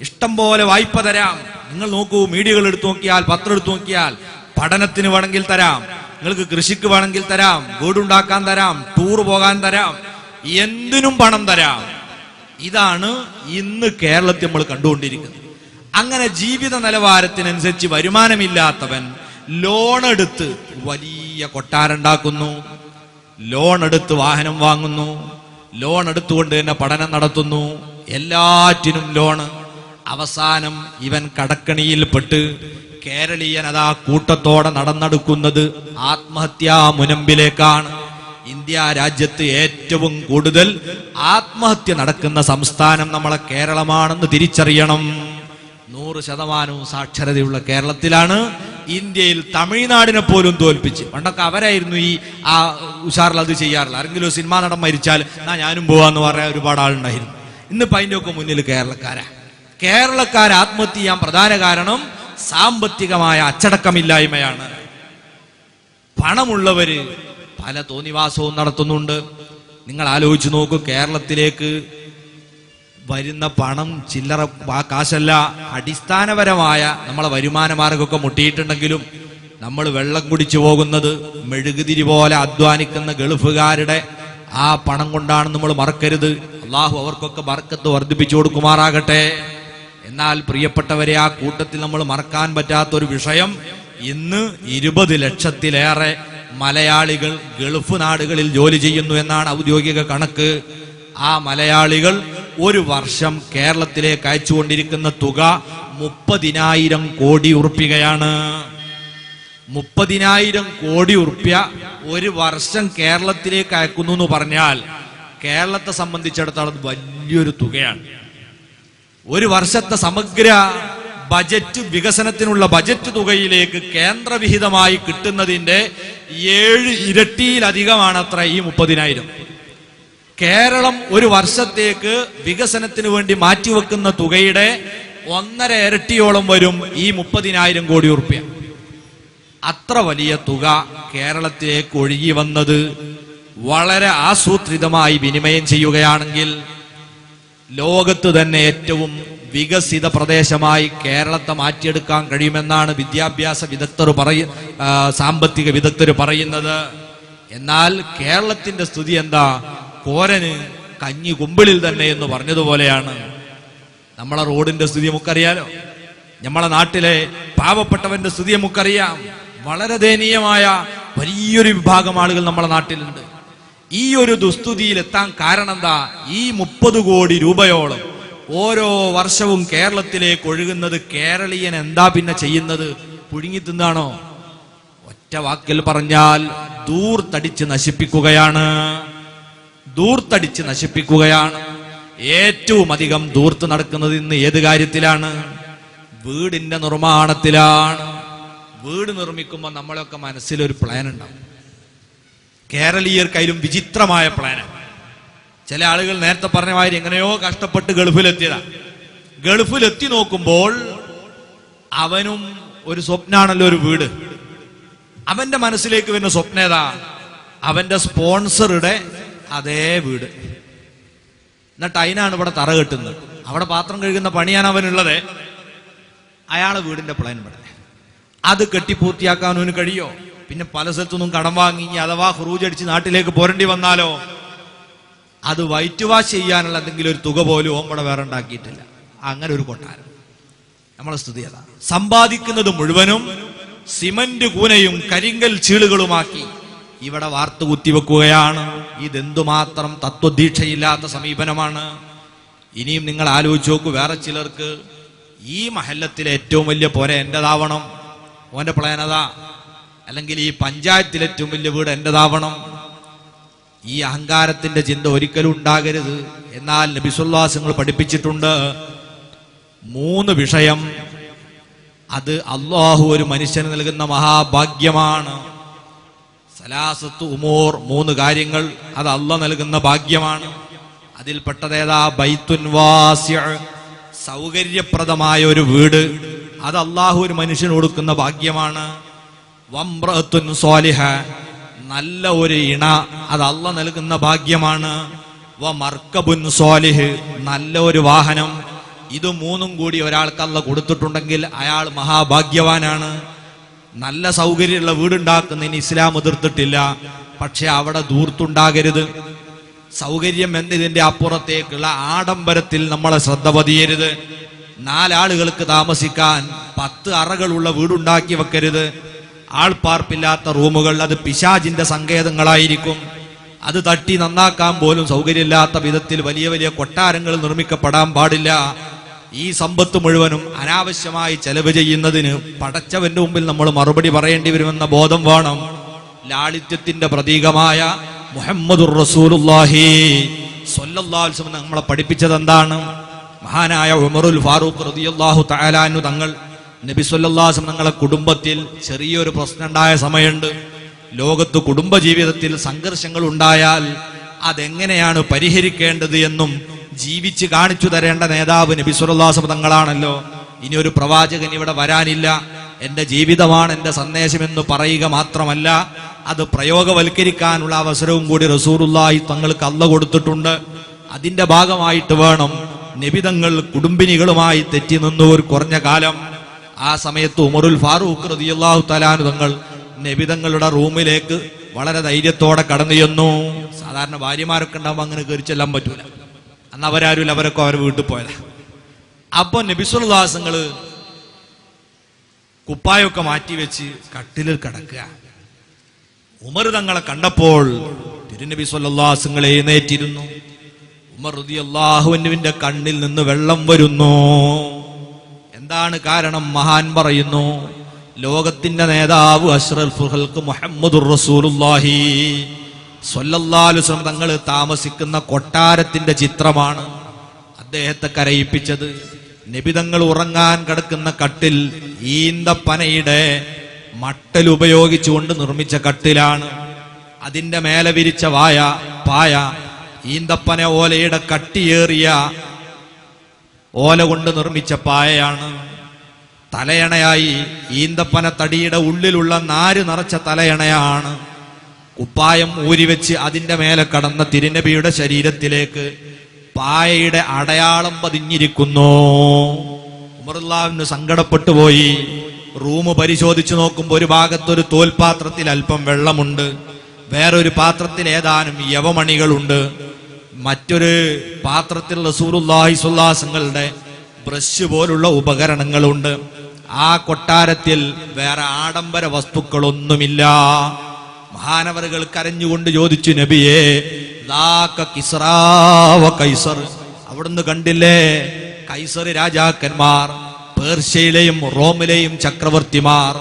A: ഇഷ്ടം പോലെ വായ്പ തരാം. നിങ്ങൾ നോക്കൂ, മീഡിയകൾ എടുത്തു നോക്കിയാൽ, പത്രം എടുത്തു നോക്കിയാൽ, പഠനത്തിന് വേണമെങ്കിൽ തരാം, നിങ്ങൾക്ക് കൃഷിക്ക് വേണമെങ്കിൽ തരാം, വീടുണ്ടാക്കാൻ തരാം, ടൂർ പോകാൻ തരാം, എന്തിനും പണം തരാം. ഇതാണ് ഇന്ന് കേരളത്തിൽ നമ്മൾ കണ്ടുകൊണ്ടിരിക്കുന്നത്. അങ്ങനെ ജീവിത നിലവാരത്തിനനുസരിച്ച് വരുമാനമില്ലാത്തവൻ ലോൺ എടുത്ത് വലിയ കൊട്ടാരണ്ടാക്കുന്നു, ലോൺ എടുത്ത് വാഹനം വാങ്ങുന്നു, ലോൺ എടുത്തുകൊണ്ട് തന്നെ പഠനം നടത്തുന്നു, എല്ലാറ്റിനും ലോണ്. അവസാനം ഇവൻ കടക്കണിയിൽപ്പെട്ട് കേരളീയൻ അതാ കൂട്ടത്തോടെ നടന്നെടുക്കുന്നത് ആത്മഹത്യാ മുനമ്പിലേക്കാണ്. ഇന്ത്യ രാജ്യത്ത് ഏറ്റവും കൂടുതൽ ആത്മഹത്യ നടക്കുന്ന സംസ്ഥാനം നമ്മളെ കേരളമാണെന്ന് തിരിച്ചറിയണം. 100% സാക്ഷരതയുള്ള കേരളത്തിലാണ് ഇന്ത്യയിൽ തമിഴ്നാടിനെ പോലും തോൽപ്പിച്ച്. പണ്ടൊക്കെ അവരായിരുന്നു ഈ ഉഷാറിൽ അത് ചെയ്യാറില്ല. ആരെങ്കിലും സിനിമാ നടൻ മരിച്ചാൽ ഞാനും പോവാന്ന് പറയാൻ ഒരുപാട് ആളുണ്ടായിരുന്നു. ഇന്നിപ്പോ അതിന്റെ ഒക്കെ മുന്നിൽ കേരളക്കാർ ആത്മഹത്യ ചെയ്യാൻ പ്രധാന കാരണം സാമ്പത്തികമായ അച്ചടക്കമില്ലായ്മയാണ്. പണമുള്ളവര് പല തോന്നിവാസവും നടത്തുന്നുണ്ട്. നിങ്ങൾ ആലോചിച്ച് നോക്കൂ, കേരളത്തിലേക്ക് വരുന്ന പണം ചില്ലറ കാശല്ല. അടിസ്ഥാനപരമായ നമ്മളെ വരുമാന മാർഗമൊക്കെ മുട്ടിയിട്ടുണ്ടെങ്കിലും നമ്മൾ വെള്ളം കുടിച്ചു പോകുന്നത് മെഴുകുതിരി പോലെ അധ്വാനിക്കുന്ന ഗൾഫുകാരുടെ ആ പണം കൊണ്ടാണ് നമ്മൾ മറക്കരുത്. അള്ളാഹു അവർക്കൊക്കെ ബർക്കത്ത് വർദ്ധിപ്പിച്ചു കൊടുക്കുമാറാകട്ടെ. എന്നാൽ പ്രിയപ്പെട്ടവരെ, ആ കൂട്ടത്തിൽ നമ്മൾ മറക്കാൻ പറ്റാത്തൊരു വിഷയം, ഇന്ന് 20 ലക്ഷത്തിലേറെ മലയാളികൾ ഗൾഫ് നാടുകളിൽ ജോലി ചെയ്യുന്നു എന്നാണ് ഔദ്യോഗിക കണക്ക്. ആ മലയാളികൾ ഒരു വർഷം കേരളത്തിലേക്ക് അയച്ചുകൊണ്ടിരിക്കുന്ന തുക 30,000 കോടി ഉറുപ്പികയാണ്. 30,000 കോടി ഉറുപ്പ്യ ഒരു വർഷം കേരളത്തിലേക്ക് അയക്കുന്നു എന്ന് പറഞ്ഞാൽ കേരളത്തെ സംബന്ധിച്ചിടത്തോളം വലിയൊരു തുകയാണ്. ഒരു വർഷത്തെ സമഗ്ര ബജറ്റ്, വികസനത്തിനുള്ള ബജറ്റ് തുകയിലേക്ക് കേന്ദ്രവിഹിതമായി കിട്ടുന്നതിന്റെ 7 ഇരട്ടിയിലധികമാണ് അത്ര ഈ 30,000. കേരളം ഒരു വർഷത്തേക്ക് വികസനത്തിന് വേണ്ടി മാറ്റിവെക്കുന്ന തുകയുടെ 1.5 ഇരട്ടിയോളം വരും ഈ 30,000 കോടി ഉറുപ്പ്യ. അത്ര വലിയ തുക കേരളത്തിലേക്ക് ഒഴുകി വന്നത് വളരെ ആസൂത്രിതമായി വിനിമയം ചെയ്യുകയാണെങ്കിൽ ലോകത്ത് തന്നെ ഏറ്റവും വികസിത പ്രദേശമായി കേരളത്തെ മാറ്റിയെടുക്കാൻ കഴിയുമെന്നാണ് വിദ്യാഭ്യാസ വിദഗ്ധർ സാമ്പത്തിക വിദഗ്ധർ പറയുന്നത്. എന്നാൽ കേരളത്തിന്റെ സ്ഥിതി എന്താ? കോരന് കഞ്ഞി കുമ്പിളിൽ തന്നെ എന്ന് പറഞ്ഞതുപോലെയാണ്. നമ്മളെ റോഡിന്റെ സ്ഥിതി നമുക്കറിയാലോ. നമ്മളെ നാട്ടിലെ പാവപ്പെട്ടവന്റെ സ്ഥിതി നമുക്കറിയാം. വളരെ ദയനീയമായ വലിയൊരു വിഭാഗം ആളുകൾ നമ്മളെ നാട്ടിലുണ്ട്. ഈ ഒരു ദുസ്ഥിതിയിൽ എത്താൻ കാരണം എന്താ? ഈ 30 കോടി രൂപയോളം ഓരോ വർഷവും കേരളത്തിലേക്ക് ഒഴുകുന്നത് കേരളീയൻ എന്താ പിന്നെ ചെയ്യുന്നത്? പുഴുങ്ങി തിന്നാണോ? ഒറ്റ വാക്കിൽ പറഞ്ഞാൽ ദൂർത്തടിച്ച് നശിപ്പിക്കുകയാണ്. ദൂർത്തടിച്ച് നശിപ്പിക്കുകയാണ്. ഏറ്റവും അധികം ദൂർത്ത് നടക്കുന്നത് ഇന്ന് ഏത് കാര്യത്തിലാണ്? വീടിന്റെ നിർമ്മാണത്തിലാണ്. വീട് നിർമ്മിക്കുമ്പോൾ നമ്മളൊക്കെ മനസ്സിലൊരു പ്ലാൻ ഉണ്ടാവും. കേരളീയർക്കതിലും വിചിത്രമായ പ്ലാനാണ്. ചില ആളുകൾ നേരത്തെ പറഞ്ഞ മാതിരി എങ്ങനെയോ കഷ്ടപ്പെട്ട് ഗൾഫിലെത്തിയതാ. ഗൾഫിലെത്തി നോക്കുമ്പോൾ അവനും ഒരു സ്വപ്നാണല്ലോ ഒരു വീട്. അവന്റെ മനസ്സിലേക്ക് വരുന്ന സ്വപ്നം ഏതാ? അവന്റെ സ്പോൺസറുടെ അതേ വീട്. എന്നിട്ട് അതിനാണ് ഇവിടെ തറ കെട്ടുന്നത്. അവിടെ പാത്രം കഴുകുന്ന പണിയാണ് അവനുള്ളത്. അയാളെ വീടിന്റെ പ്ലാൻ ഇവിടെ. അത് കെട്ടിപ്പൂർത്തിയാക്കാൻ അവന് കഴിയോ? പിന്നെ പല സ്ഥലത്തൊന്നും കടം വാങ്ങി അഥവാ ഹുറൂജ് അടിച്ച് നാട്ടിലേക്ക് പോരേണ്ടി വന്നാലോ അത് വൈറ്റ് വാഷ് ചെയ്യാനുള്ള എന്തെങ്കിലും ഒരു തുക പോലും ഓമ്പടെ വേറെ ഉണ്ടാക്കിയിട്ടില്ല. അങ്ങനെ ഒരു കൊട്ടാരം. നമ്മളെ സ്ഥിതി അതാ. സമ്പാദിക്കുന്നത് മുഴുവനും സിമന്റ് കൂനയും കരിങ്കൽ ചീളുകളുമാക്കി ഇവിടെ വാർത്ത് കുത്തിവെക്കുകയാണ്. ഇതെന്തുമാത്രം തത്വദീക്ഷയില്ലാത്ത സമീപനമാണ്. ഇനിയും നിങ്ങൾ ആലോചിച്ച് നോക്കൂ. വേറെ ചിലർക്ക് ഈ മഹല്ലത്തിലെ ഏറ്റവും വലിയ പോര എന്റേതാവണം, ഓന്റെ പ്ലാനതാ. അല്ലെങ്കിൽ ഈ പഞ്ചായത്തിലെ ഏറ്റവും വലിയ വീട് എന്റേതാവണം. ഈ അഹങ്കാരത്തിന്റെ ചിന്ത ഒരിക്കലും ഉണ്ടാകരുത്. എന്നാൽ നബി സല്ലല്ലാഹു അലൈഹി വസല്ലം പഠിപ്പിച്ചിട്ടുണ്ട് 3 വിഷയം. അത് അല്ലാഹു ഒരു മനുഷ്യന് നൽകുന്ന മഹാഭാഗ്യമാണ്. സലാസത്തു ഉമൂർ, 3 കാര്യങ്ങൾ. അത് അല്ലാഹ് നൽകുന്ന ഭാഗ്യമാണ്. അതിൽപ്പെട്ടതേതാ? ബൈത്തുൻ വാസിഅ്, സൗകര്യപ്രദമായ ഒരു വീട്. അത് അല്ലാഹു ഒരു മനുഷ്യന് കൊടുക്കുന്ന ഭാഗ്യമാണ്. വംറഅത്തുൻ സ്വാലിഹ, നല്ല ഒരു ഇണ. അത് അല്ലാഹ് നൽകുന്ന ഭാഗ്യമാണ്. വമർകബുൻ സ്വാലിഹ്, നല്ല ഒരു വാഹനം. ഇത് 3 കൂടി ഒരാൾക്ക് അല്ലാഹ് കൊടുത്തിട്ടുണ്ടെങ്കിൽ അയാൾ മഹാഭാഗ്യവാനാണ്. നല്ല സൗകര്യമുള്ള വീടുണ്ടാക്കുന്നതിന് ഇസ്ലാം എതിർത്തിട്ടില്ല. പക്ഷെ അവിടെ ധൂർത്തുണ്ടാകരുത്. സൗകര്യം എന്നതിന്റെ അപ്പുറത്തേക്കുള്ള ആഡംബരത്തിൽ നമ്മളെ ശ്രദ്ധ പതിയരുത്. 4 ആളുകൾക്ക് താമസിക്കാൻ 10 അറകളുള്ള വീടുണ്ടാക്കി വെക്കരുത്. ആൾപ്പാർപ്പില്ലാത്ത റൂമുകൾ, അത് പിശാചിന്റെ സങ്കേതങ്ങളായിരിക്കും. അത് തട്ടി നന്നാക്കാൻ പോലും സൗകര്യമില്ലാത്ത വിധത്തിൽ വലിയ വലിയ കൊട്ടാരങ്ങൾ നിർമ്മിക്കപ്പെടാൻ പാടില്ല. ഈ സമ്പത്ത് മുഴുവനും അനാവശ്യമായി ചെലവ് ചെയ്യുന്നതിന് പടച്ചവന്റെ മുമ്പിൽ നമ്മൾ മറുപടി പറയേണ്ടി വരുമെന്ന ബോധം വേണം. ലാളിത്യത്തിന്റെ പ്രതീകമായ മുഹമ്മദുർ റസൂലുള്ളാഹി സ്വല്ലല്ലാഹു അലൈഹി വസല്ലം നമ്മളെ പഠിപ്പിച്ചത് എന്താണ്? മഹാനായ ഉമറുൽ ഫാറൂഖ് റളിയല്ലാഹു തആല അൻഹു തങ്ങൾ നബി സല്ലല്ലാഹു അലൈഹി വസല്ലം തങ്ങളുടെ കുടുംബത്തിൽ ചെറിയൊരു പ്രശ്നം ഉണ്ടായ സമയമുണ്ട്. ലോകത്ത് കുടുംബജീവിതത്തിൽ സംഘർഷങ്ങൾ ഉണ്ടായാൽ അതെങ്ങനെയാണ് പരിഹരിക്കേണ്ടത് എന്നും ജീവിച്ച് കാണിച്ചു തരേണ്ട നേതാവ് നബി സല്ലല്ലാഹു അലൈഹി വസല്ലം തങ്ങളാണല്ലോ. ഇനി ഒരു പ്രവാചകൻ ഇവിടെ വരാനില്ല, എന്റെ ജീവിതമാണ് എന്റെ സന്ദേശം എന്ന് പറയുക മാത്രമല്ല, അത് പ്രയോഗവൽക്കരിക്കാനുള്ള അവസരവും കൂടി റസൂലുള്ളാഹി തങ്ങൾക്ക് അല്ലാഹ് കൊടുത്തിട്ടുണ്ട്. അതിന്റെ ഭാഗമായിട്ട് വേണം നബിതങ്ങൾ കുടുംബിനികളുമായി തെറ്റി നിന്നു ഒരു കുറഞ്ഞ കാലം. ആ സമയത്ത് ഉമറുൽ ഫാറൂഖ് റളിയല്ലാഹു തആല അൻഹു തങ്ങൾ നബിതങ്ങളുടെ റൂമിലേക്ക് വളരെ ധൈര്യത്തോടെ കടന്നു ചെന്നു. സാധാരണ ഭാര്യമാരൊക്കെ ഉണ്ടാവുമ്പോൾ അങ്ങനെ കയറി ചെല്ലാൻ പറ്റൂല. അന്ന് അവരാരുമില്ല, അവരൊക്കെ അവർ വീട്ടിൽ പോയതാ. അപ്പൊ നബി സല്ലല്ലാഹു അലൈഹി വസല്ലം കുപ്പായൊക്കെ മാറ്റി വെച്ച് കട്ടിലിൽ കിടക്കുക. ഉമർ തങ്ങളെ കണ്ടപ്പോൾ തിരുനബി സല്ലല്ലാഹു അലൈഹി വസല്ലം എഴുന്നേറ്റിരുന്നു. ഉമർ റളിയല്ലാഹു അൻഹുവിന്റെ കണ്ണിൽ നിന്ന് വെള്ളം വരുന്നു. എന്താണ് കാരണം? മഹാൻ പറയുന്നു, ലോകത്തിന്റെ നേതാവ് അഷ്റഫുൽ ഖൽഖ് മുഹമ്മദുർ റസൂലുള്ളാഹി സ്വല്ലല്ലാഹു അലൈഹി വസല്ലം തങ്ങൾ താമസിക്കുന്ന കൊട്ടാരത്തിന്റെ ചിത്രമാണ് അദ്ദേഹത്തെ കരയിപ്പിച്ചത്. നബിതങ്ങൾ ഉറങ്ങാൻ കിടക്കുന്ന കട്ടിൽ ഈന്തപ്പനയുടെ മട്ടൽ ഉപയോഗിച്ചുകൊണ്ട് നിർമ്മിച്ച കട്ടിലാണ്. അതിന്റെ മേലെ വിരിച്ച പായ ഈന്തപ്പന ഓലയുടെ കട്ടിയേറിയ ഓല കൊണ്ട് നിർമ്മിച്ച പായയാണ്. തലയണയായി ഈന്തപ്പന തടിയുടെ ഉള്ളിലുള്ള നാര് നിറച്ച തലയണയാണ്. കുപ്പായം ഊരിവെച്ച് അതിന്റെ മേലെ കടന്ന തിരുനബിയുടെ ശരീരത്തിലേക്ക് പായയുടെ അടയാളം പതിഞ്ഞിരിക്കുന്നു. ഉമറുല്ലാഹിബ്നു സങ്കടപ്പെട്ടു പോയി. റൂം പരിശോധിച്ചു നോക്കുമ്പോൾ ഒരു ഭാഗത്തൊരു തോൽപാത്രത്തിൽ അല്പം വെള്ളമുണ്ട്, വേറൊരു പാത്രത്തിൽ ഏതാനും യവമണികളുണ്ട്, മറ്റൊരു പാത്രത്തിൽ റസൂലുള്ളാഹി സ്വല്ലല്ലാഹു അലൈഹി വസല്ലമയുടെ ബ്രഷ് പോലുള്ള ഉപകരണങ്ങളുണ്ട്. ആ കൊട്ടാരത്തിൽ വേറെ ആഡംബര വസ്തുക്കളൊന്നുമില്ല. മഹാനവറുകൾ കരഞ്ഞുകൊണ്ട് ചോദിച്ചു, നബിയേ, ദാക കിസ്റാ വ കൈസർ, അവിടുന്ന് കണ്ടില്ലേ കൈസർ രാജാക്കന്മാർ, പേർഷ്യയിലെയും റോമിലെയും ചക്രവർത്തിമാർ,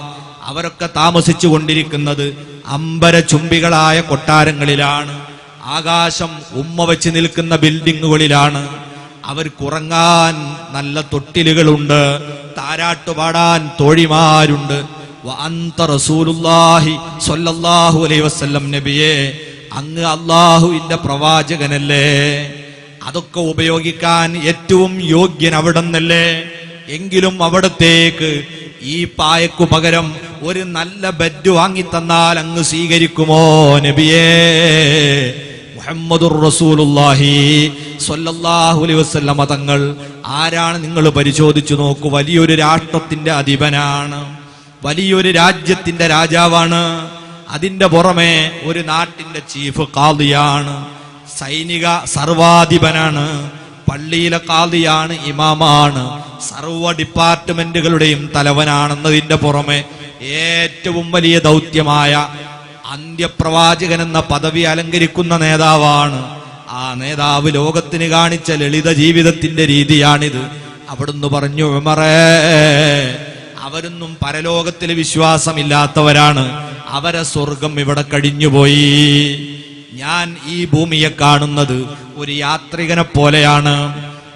A: അവരൊക്കെ താമസിച്ചു കൊണ്ടിരിക്കുന്നത് അമ്പരചുംബികളായ കൊട്ടാരങ്ങളിലാണ്, ആകാശം ഉമ്മ വെച്ച് നിൽക്കുന്ന ബിൽഡിങ്ങുകളിലാണ്. അവർക്കുറങ്ങാൻ നല്ല തൊട്ടിലുകളുണ്ട്, താരാട്ടുപാടാൻ തോഴിമാരുണ്ട്. വഅന്ത റസൂലുള്ളാഹി സ്വല്ലല്ലാഹു അലൈഹി വസല്ലം, നബിയേ, അങ്ങ് അല്ലാഹുവിന്റെ പ്രവാചകനല്ലേ, അതൊക്കെ ഉപയോഗിക്കാൻ ഏറ്റവും യോഗ്യൻ അവിടുന്നല്ലേ. എങ്കിലും അവിടത്തേക്ക് ഈ പായക്കു പകരം ഒരു നല്ല ബെഡ് വാങ്ങിത്തന്നാൽ അങ്ങ് സ്വീകരിക്കുമോ നബിയേ? മുഹമ്മദുർ റസൂലുള്ളാഹി സ്വല്ലല്ലാഹു അലൈഹി വസല്ലം തങ്ങൾ ആരാണ് നിങ്ങൾ പരിശോധിച്ചു നോക്കൂ. വലിയൊരു രാഷ്ട്രത്തിന്റെ അധിപനാണ്, വലിയൊരു രാജ്യത്തിന്റെ രാജാവാണ്, അതിന്റെ പുറമെ ഒരു നാട്ടിന്റെ ചീഫ് ഖാദിയാണ്, സൈനിക സർവാധിപനാണ്, പള്ളിയിലെ ഖാദിയാണ്, ഇമാമാണ്, സർവ ഡിപ്പാർട്ട്മെന്റുകളുടെയും തലവനാണെന്നതിന്റെ പുറമെ ഏറ്റവും വലിയ ദൗത്യമായ അന്ത്യപ്രവാചകൻ എന്ന പദവി അലങ്കരിക്കുന്ന നേതാവാണ്. ആ നേതാവ് ലോകത്തിന് കാണിച്ച ലളിത ജീവിതത്തിന്റെ രീതിയാണിത്. അവിടുന്ന് പറഞ്ഞു, ഉമറേ, അവരൊന്നും പരലോകത്തിൽ വിശ്വാസമില്ലാത്തവരാണ്, അവരെ സ്വർഗം ഇവിടെ കഴിഞ്ഞുപോയി. ഞാൻ ഈ ഭൂമിയെ കാണുന്നത് ഒരു യാത്രികനെ പോലെയാണ്.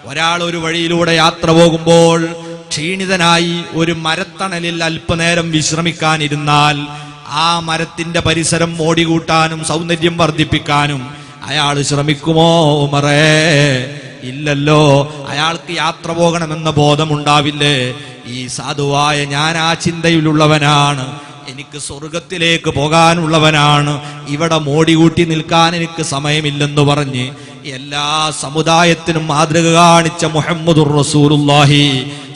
A: ഒരാൾ ഒരു വഴിയിലൂടെ യാത്ര പോകുമ്പോൾ ക്ഷീണിതനായി ഒരു മരത്തണലിൽ അല്പനേരം വിശ്രമിക്കാനിരുന്നാൽ ആ മരത്തിന്റെ പരിസരം മോടികൂട്ടാനും സൗന്ദര്യം വർദ്ധിപ്പിക്കാനും അയാൾ ശ്രമിക്കുമോ ഉമറേ? ഇല്ലല്ലോ. അയാൾക്ക് യാത്ര പോകണമെന്ന ബോധമുണ്ടാവില്ലേ? ഈ സാധുവായ ഞാൻ ആ ചിന്തയിലുള്ളവനാണ്, എനിക്ക് സ്വർഗത്തിലേക്ക് പോകാനുള്ളവനാണ്, ഇവിടെ മോടികൂട്ടി നിൽക്കാൻ എനിക്ക് സമയമില്ലെന്ന് പറഞ്ഞ് എല്ലാ സമുദായത്തിനും മാതൃക കാണിച്ച മുഹമ്മദുർ റസൂലുള്ളാഹി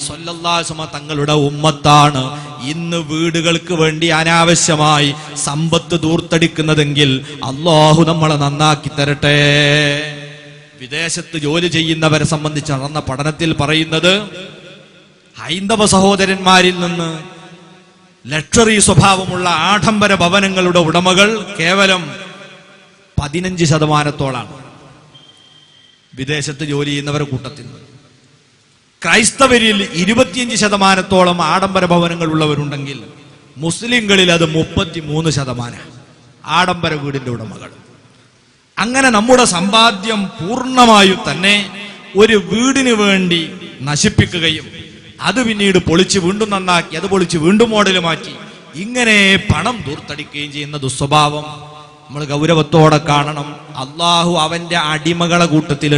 A: സ്വല്ലല്ലാഹു അലൈഹി വസല്ലം തങ്ങളുടെ ഉമ്മത്താണ് ഇന്ന് വീടുകൾക്ക് വേണ്ടി അനാവശ്യമായി സമ്പത്ത് ദൂർത്തടിക്കുന്നതെങ്കിൽ അല്ലാഹു നമ്മളെ നന്നാക്കി തരട്ടെ. വിദേശത്ത് ജോലി ചെയ്യുന്നവരെ സംബന്ധിച്ച് നടന്ന പഠനത്തിൽ പറയുന്നത്, ഹൈന്ദവ സഹോദരന്മാരിൽ നിന്ന് ലക്ഷറി സ്വഭാവമുള്ള ആഡംബര ഭവനങ്ങളുടെ ഉടമകൾ കേവലം 15% വിദേശത്ത് ജോലി ചെയ്യുന്നവരുടെ കൂട്ടത്തിൽ. ക്രൈസ്തവരിൽ 25% ആഡംബര ഭവനങ്ങൾ ഉള്ളവരുണ്ടെങ്കിൽ മുസ്ലിങ്ങളിൽ അത് 33% ആഡംബര വീടിന്റെ ഉടമകൾ. അങ്ങനെ നമ്മുടെ സമ്പാദ്യം പൂർണ്ണമായും തന്നെ ഒരു വീടിന് വേണ്ടി നശിപ്പിക്കുകയും അത് പിന്നീട് പൊളിച്ച് വീണ്ടും നന്നാക്കി, അത് പൊളിച്ച് വീണ്ടും മോഡൽ മാറ്റി, ഇങ്ങനെ പണം ദൂർത്തടിക്കുകയും ചെയ്യുന്ന ദുസ്വഭാവം നമ്മൾ ഗൗരവത്തോടെ കാണണം. അള്ളാഹു അവന്റെ അടിമകളെ കൂട്ടത്തിൽ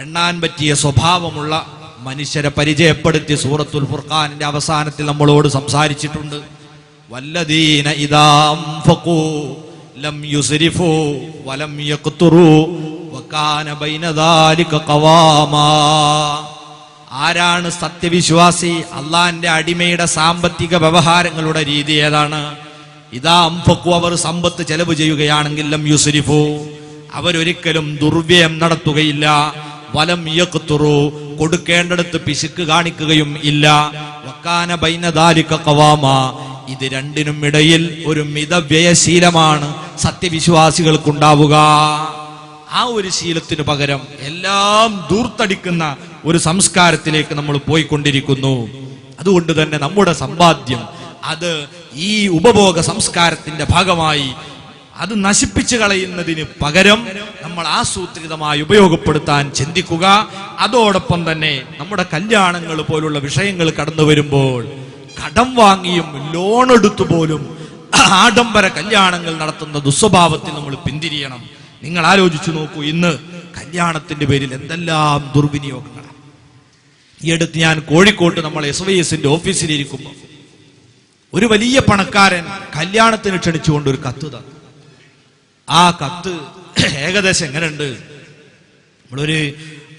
A: എണ്ണാൻ പറ്റിയ സ്വഭാവമുള്ള മനുഷ്യരെ പരിചയപ്പെടുത്തി സൂറത്തുൽ ഫുർഖാനിന്റെ അവസാനത്തിൽ നമ്മളോട് സംസാരിച്ചിട്ടുണ്ട്. വല്ലദീന ഇദാ അൻഫഖൂ ലം യുസ്രിഫൂ വലം യഖ്തുറൂ വകാന ബൈന ദാലിക ഖവാമാ. ആരാണ് സത്യവിശ്വാസി? അള്ളാന്റെ അടിമയുടെ സാമ്പത്തിക വ്യവഹാരങ്ങളുടെ രീതി ഏതാണ്? ഇദാ അൻഫഖൂ, അവർ സമ്പത്ത് ചെലവ് ചെയ്യുകയാണെങ്കിൽ ലം യുസ്രിഫൂ, അവരൊരിക്കലും ദുർവ്യയം നടത്തുകയില്ല, വലം യഖ്തുറൂ, കൊടുക്കേണ്ടടുത്ത് പിശുക്ക് കാണിക്കുകയും ഇല്ല, വകാന ബൈന ദാലിക ഖവാമാ, ഇത് രണ്ടിനും ഇടയിൽ ഒരു മിതവ്യയശീലമാണ് സത്യവിശ്വാസികൾക്കുണ്ടാവുക. ആ ഒരു ശീലത്തിനു പകരം എല്ലാം ദൂർത്തടിക്കുന്ന ഒരു സംസ്കാരത്തിലേക്ക് നമ്മൾ പോയിക്കൊണ്ടിരിക്കുന്നു. അതുകൊണ്ട് തന്നെ നമ്മുടെ സമ്പാദ്യം അത് ഈ ഉപഭോഗ സംസ്കാരത്തിന്റെ ഭാഗമായി അത് നശിപ്പിച്ചു കളയുന്നതിന് പകരം നമ്മൾ ആസൂത്രിതമായി ഉപയോഗപ്പെടുത്താൻ ചിന്തിക്കുക. അതോടൊപ്പം തന്നെ നമ്മുടെ കല്യാണങ്ങൾ പോലുള്ള വിഷയങ്ങൾ കടന്നു വരുമ്പോൾ കടം വാങ്ങിയും ലോൺ എടുത്തു പോലും ആഡംബര കല്യാണങ്ങൾ നടത്തുന്ന ദുസ്വഭാവത്തിൽ നമ്മൾ പിന്തിരിയണം. നിങ്ങൾ ആലോചിച്ചു നോക്കൂ, ഇന്ന് കല്യാണത്തിന്റെ പേരിൽ എന്തെല്ലാം ദുർവിനിയോഗങ്ങളാണ്. ഈ അടുത്ത് ഞാൻ കോഴിക്കോട്ട് നമ്മൾ SYSന്റെ ഓഫീസിലിരിക്കുമ്പോൾ ഒരു വലിയ പണക്കാരൻ കല്യാണത്തിന് ക്ഷണിച്ചുകൊണ്ട് ഒരു കത്ത് തന്നു. ആ കത്ത് ഏകദേശം എങ്ങനെയുണ്ട്? നമ്മളൊരു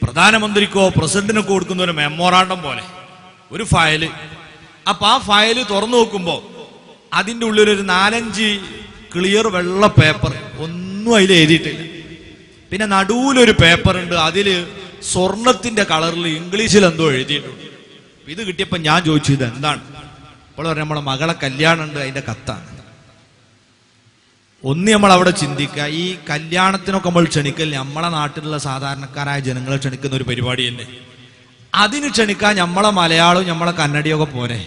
A: പ്രധാനമന്ത്രിക്കോ പ്രസിഡന്റിനൊക്കെ കൊടുക്കുന്ന ഒരു മെമ്മോറാണ്ടം പോലെ ഒരു ഫയല്. അപ്പൊ ആ ഫയല് തുറന്നു നോക്കുമ്പോ അതിൻ്റെ ഉള്ളിലൊരു 4-5 ക്ലിയർ വെള്ള പേപ്പർ, ഒന്നും അതിൽ എഴുതിയിട്ടില്ല. പിന്നെ നടുവിലൊരു പേപ്പർ ഉണ്ട്, അതില് സ്വർണത്തിന്റെ കളറിൽ ഇംഗ്ലീഷിൽ എന്തോ എഴുതിയിട്ടുണ്ട്. ഇത് കിട്ടിയപ്പോ ഞാൻ ചോദിച്ചു ഇത് എന്താണ്. അപ്പോൾ പറഞ്ഞ നമ്മളെ മകളെ കല്യാണം ഉണ്ട്, അതിന്റെ കത്താണ്. ഒന്ന് നമ്മൾ അവിടെ ചിന്തിക്കുക, ഈ കല്യാണത്തിനൊക്കെ നമ്മൾ ക്ഷണിക്കൽ നമ്മളെ നാട്ടിലുള്ള സാധാരണക്കാരായ ജനങ്ങളെ ക്ഷണിക്കുന്ന ഒരു പരിപാടിയല്ലേ. അതിന് ക്ഷണിക്കാൻ നമ്മളെ മലയാളവും നമ്മളെ കന്നഡയൊക്കെ പോരെ.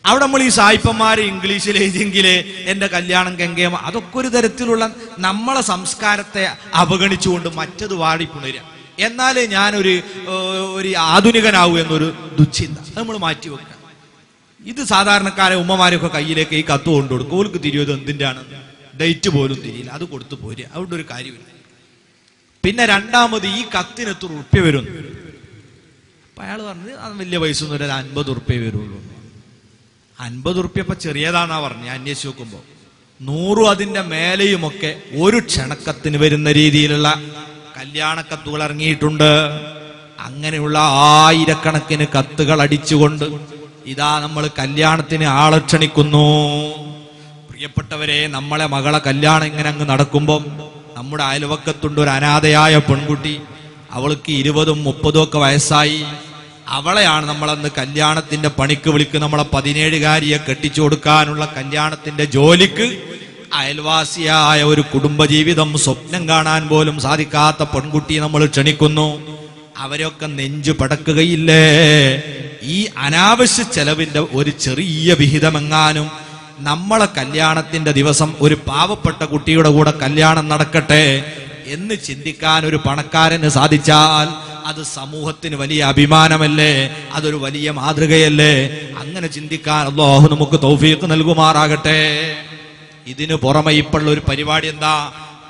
A: അവിടെ നമ്മൾ ഈ സായിപ്പന്മാര് ഇംഗ്ലീഷിൽ എഴുതിയെങ്കിലേ എന്റെ കല്യാണം ഗംഗേമ, അതൊക്കെ ഒരു തരത്തിലുള്ള നമ്മളെ സംസ്കാരത്തെ അവഗണിച്ചുകൊണ്ട് മറ്റത് വാടിപ്പുണരുക. എന്നാലേ ഞാനൊരു ആധുനികനാവൂ എന്നൊരു ദുശ്ചിന്ത നമ്മൾ മാറ്റി വെക്കുക. ഇത് സാധാരണക്കാരെ ഉമ്മമാരൊക്കെ കയ്യിലേക്ക് ഈ കത്ത് കൊണ്ടു കൊടുക്കും. ഓർക്ക് തിരിയത് എന്തിൻ്റെ ആണ്, ഡേറ്റ് പോലും തിരിയില്ല, അത് കൊടുത്തു പോരുക, അവിടെ ഒരു കാര്യമില്ല. പിന്നെ രണ്ടാമത് ഈ കത്തിന് എത്ര ഉറുപ്പ്യ വരും. അപ്പൊ അയാൾ പറഞ്ഞത് അത് വലിയ പൈസ ഒന്നും ഒരു 50 ഉറുപ്പ്യ വരുള്ളൂ. 50 ഉറുപ്പ്യ ഇപ്പൊ ചെറിയതാന്നാ പറഞ്ഞു. ഞാൻ അന്വേഷിച്ച് നോക്കുമ്പോ 100 അതിന്റെ മേലെയുമൊക്കെ ഒരു ക്ഷണക്കത്തിന് വരുന്ന രീതിയിലുള്ള കല്യാണക്കത്തുകൾ ഇറങ്ങിയിട്ടുണ്ട്. അങ്ങനെയുള്ള ആയിരക്കണക്കിന് കത്തുകൾ അടിച്ചുകൊണ്ട് ഇതാ നമ്മൾ കല്യാണത്തിന് ആളെ ക്ഷണിക്കുന്നു. പ്രിയപ്പെട്ടവരെ, നമ്മളെ മകളെ കല്യാണം ഇങ്ങനെ അങ്ങ് നടക്കുമ്പം നമ്മുടെ അയൽവക്കത്തുണ്ട് ഒരു അനാഥയായ പെൺകുട്ടി. അവൾക്ക് 20ഉം 30ഉം ഒക്കെ വയസ്സായി. അവളെയാണ് നമ്മളന്ന് കല്യാണത്തിന്റെ പണിക്ക് വിളിക്കുക. നമ്മളെ 17കാരിയെ കെട്ടിച്ചു കൊടുക്കാനുള്ള കല്യാണത്തിന്റെ ജോലിക്ക് അയൽവാസിയായ ഒരു കുടുംബജീവിതം സ്വപ്നം കാണാൻ പോലും സാധിക്കാത്ത പെൺകുട്ടിയെ നമ്മൾ ക്ഷണിക്കുന്നു. അവരൊക്കെ നെഞ്ചു പടക്കുകയില്ലേ? ഈ അനാവശ്യ ചെലവിന്റെ ഒരു ചെറിയ വിഹിതമെങ്ങാനും നമ്മളെ കല്യാണത്തിന്റെ ദിവസം ഒരു പാവപ്പെട്ട കുട്ടിയുടെ കൂടെ കല്യാണം നടക്കട്ടെ എന്ന് ചിന്തിക്കാൻ ഒരു പണക്കാരന് സാധിച്ചാൽ അത് സമൂഹത്തിന് വലിയ അഭിമാനമല്ലേ? അതൊരു വലിയ മാതൃകയല്ലേ? അങ്ങനെ ചിന്തിക്കാൻ അല്ലാഹു നമുക്ക് തൗഫീഖ് നൽകുമാറാകട്ടെ. ഇതിനു പുറമെ ഇപ്പോഴുള്ള ഒരു പരിപാടി എന്താ?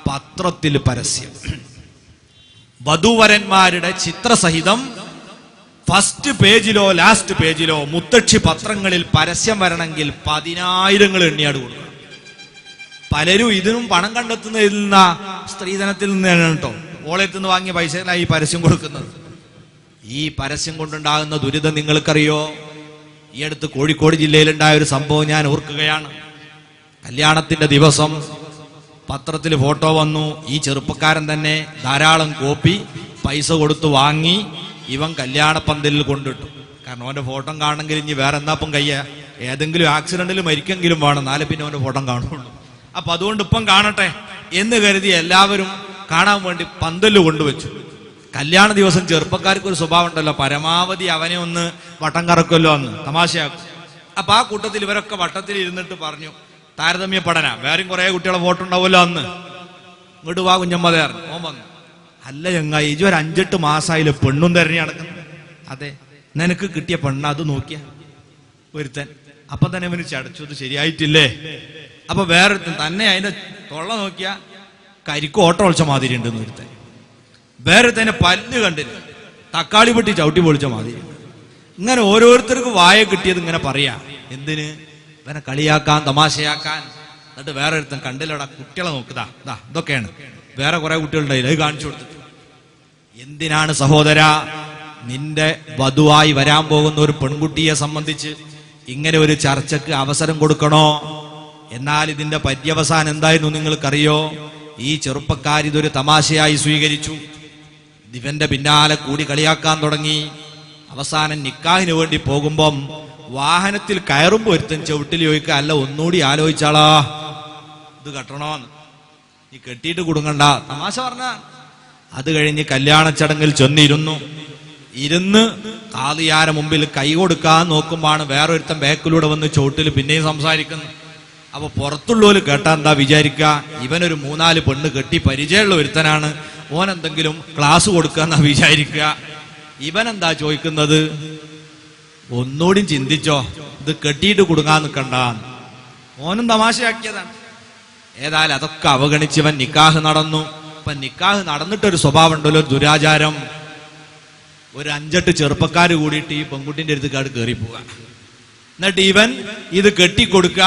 A: പത്രത്തിൽ പരസ്യം. വധൂവരന്മാരുടെ ചിത്രസഹിതം ഫസ്റ്റ് പേജിലോ ലാസ്റ്റ് പേജിലോ മുത്തക്ഷി പത്രങ്ങളിൽ പരസ്യം വരണമെങ്കിൽ 10,000 എണ്ണിയാട് കൊടുക്കണം. പലരും ഇതിനും പണം കണ്ടെത്തുന്നതിൽ നിന്ന സ്ത്രീധനത്തിൽ നിന്നാണ് കേട്ടോ. ഓളത്തിൽ നിന്ന് വാങ്ങിയ പൈസയിലാണ് ഈ പരസ്യം കൊടുക്കുന്നത്. ഈ പരസ്യം കൊണ്ടുണ്ടാകുന്ന ദുരിതം നിങ്ങൾക്കറിയോ? ഈ അടുത്ത് കോഴിക്കോട് ജില്ലയിലുണ്ടായ ഒരു സംഭവം ഞാൻ ഓർക്കുകയാണ്. കല്യാണത്തിന്റെ ദിവസം പത്രത്തിൽ ഫോട്ടോ വന്നു. ഈ ചെറുപ്പക്കാരൻ തന്നെ ധാരാളം കോപ്പി പൈസ കൊടുത്ത് വാങ്ങി ഇവൻ കല്യാണപ്പന്തലിൽ കൊണ്ടിട്ടു. കാരണം അവന്റെ ഫോട്ടോ കാണണമെങ്കിൽ ഇനി വേറെ എന്നാപ്പം കയ്യ ഏതെങ്കിലും ആക്സിഡന്റിൽ മരിക്കെങ്കിലും വേണം, നാളെ പിന്നെ അവന്റെ ഫോട്ടോ കാണുള്ളൂ. അപ്പൊ അതുകൊണ്ട് ഇപ്പം കാണട്ടെ എന്ന് കരുതി എല്ലാവരും കാണാൻ വേണ്ടി പന്തല് കൊണ്ടുവച്ചു. കല്യാണ ദിവസം ചെറുപ്പക്കാർക്ക് ഒരു സ്വഭാവം ഉണ്ടല്ലോ, പരമാവധി അവനെ ഒന്ന് വട്ടം കറക്കുമല്ലോ എന്ന് തമാശയാക്കും. അപ്പൊ ആ കൂട്ടത്തിൽ ഇവരൊക്കെ വട്ടത്തിൽ ഇരുന്നിട്ട് പറഞ്ഞു, താരതമ്യ പഠന വേറെയും കുറെ കുട്ടികളെ ഫോട്ടോ ഉണ്ടാവുമല്ലോ അന്ന്, ഇങ്ങോട്ട് വാ കുഞ്ഞമ്മതേർന്നു. ഓൻ വന്നു. അല്ല ചങ്ങായി, ഇജ് ഒരു 5-8 മാസമായില്ലേ പെണ്ണും തെരഞ്ഞു നടക്കുന്നു. അതെ, നിനക്ക് കിട്ടിയ പെണ്ണ അത് നോക്കിയ ഒരുത്തൻ. അപ്പൊ തന്നെ അവന് ചടച്ചു, അത് ശരിയായിട്ടില്ലേ? അപ്പൊ വേറൊരുത്തൻ തന്നെ അതിന്റെ തൊള്ള നോക്കിയ കരിക്ക് ഓട്ടം ഒളിച്ച മാതിരി ഉണ്ടെന്ന് ഒരുത്തൻ. വേറൊരുത്തന്നെ പല്ല് കണ്ടില്ല, തക്കാളി പൊട്ടി ചവിട്ടി പൊളിച്ച മാതിരി. ഇങ്ങനെ ഓരോരുത്തർക്ക് വായ കിട്ടിയത് ഇങ്ങനെ പറയാ. എന്തിന്? ഇവനെ കളിയാക്കാൻ, തമാശയാക്കാൻ. എന്നിട്ട് വേറൊരുത്തൻ കണ്ടില്ലടാ കുട്ടികളെ നോക്കുതാ, ഇതൊക്കെയാണ്. വേറെ കുറെ കുട്ടികളുണ്ടായില്ല, അത് കാണിച്ചു കൊടുത്തിട്ട്. എന്തിനാണ് സഹോദര നിന്റെ വധുവായി വരാൻ പോകുന്ന ഒരു പെൺകുട്ടിയെ സംബന്ധിച്ച് ഇങ്ങനെ ഒരു ചർച്ചക്ക് അവസരം കൊടുക്കണോ? എന്നാൽ ഇതിന്റെ പര്യവസാനം എന്തായിരുന്നു നിങ്ങൾക്കറിയോ? ഈ ചെറുപ്പക്കാർ ഇതൊരു തമാശയായി സ്വീകരിച്ചു. ഇവന്റെ പിന്നാലെ കൂടി കളിയാക്കാൻ തുടങ്ങി. അവസാനം നിക്കാഹിന് വേണ്ടി പോകുമ്പം വാഹനത്തിൽ കയറുമ്പോ ഒരുത്തൻ ചവിട്ടിൽ ചോദിക്കുക, അല്ല ഒന്നുകൂടി ആലോചിച്ചാളാ, ഇത് കെട്ടണോന്ന്. നീ കെട്ടിയിട്ട് കൊടുങ്ങണ്ട, തമാശ പറഞ്ഞ. അത് കഴിഞ്ഞ് കല്യാണ ചടങ്ങിൽ ചെന്നിരുന്നു. ഇരുന്ന് കാളിയാരെ മുമ്പിൽ കൈ കൊടുക്കാൻ നോക്കുമ്പോഴാണ് വേറൊരുത്തൻ ബാക്കിലൂടെ വന്ന് ചോട്ടിൽ പിന്നെയും സംസാരിക്കുന്നു. അപ്പൊ പുറത്തുള്ളവര് കേട്ടാ എന്താ വിചാരിക്കുക? ഇവനൊരു 3-4 പെണ്ണ് കെട്ടി പരിചയമുള്ള ഒരുത്തനാണ്, ഓനെന്തെങ്കിലും ക്ലാസ് കൊടുക്കുക എന്നാ വിചാരിക്കുക. ഇവനെന്താ ചോദിക്കുന്നത്? ഒന്നുകൂടി ചിന്തിച്ചോ, ഇത് കെട്ടിയിട്ട് കൊടുക്കാൻ നിൽക്കണ്ട. ഓനും തമാശയാക്കിയതാണ്. ഏതായാലും അതൊക്കെ അവഗണിച്ചവൻ നിക്കാഹ് നടന്നു. ഇപ്പൊ നിക്കാഹ് നടന്നിട്ടൊരു സ്വഭാവം ഉണ്ടല്ലോ, ദുരാചാരം. ഒരു 5-8 ചെറുപ്പക്കാർ കൂടിയിട്ട് ഈ പെൺകുട്ടിന്റെ അടുത്തേക്കാട് കയറി പോവുക. എന്നിട്ട് ഇവൻ ഇത് കെട്ടിക്കൊടുക്കുക.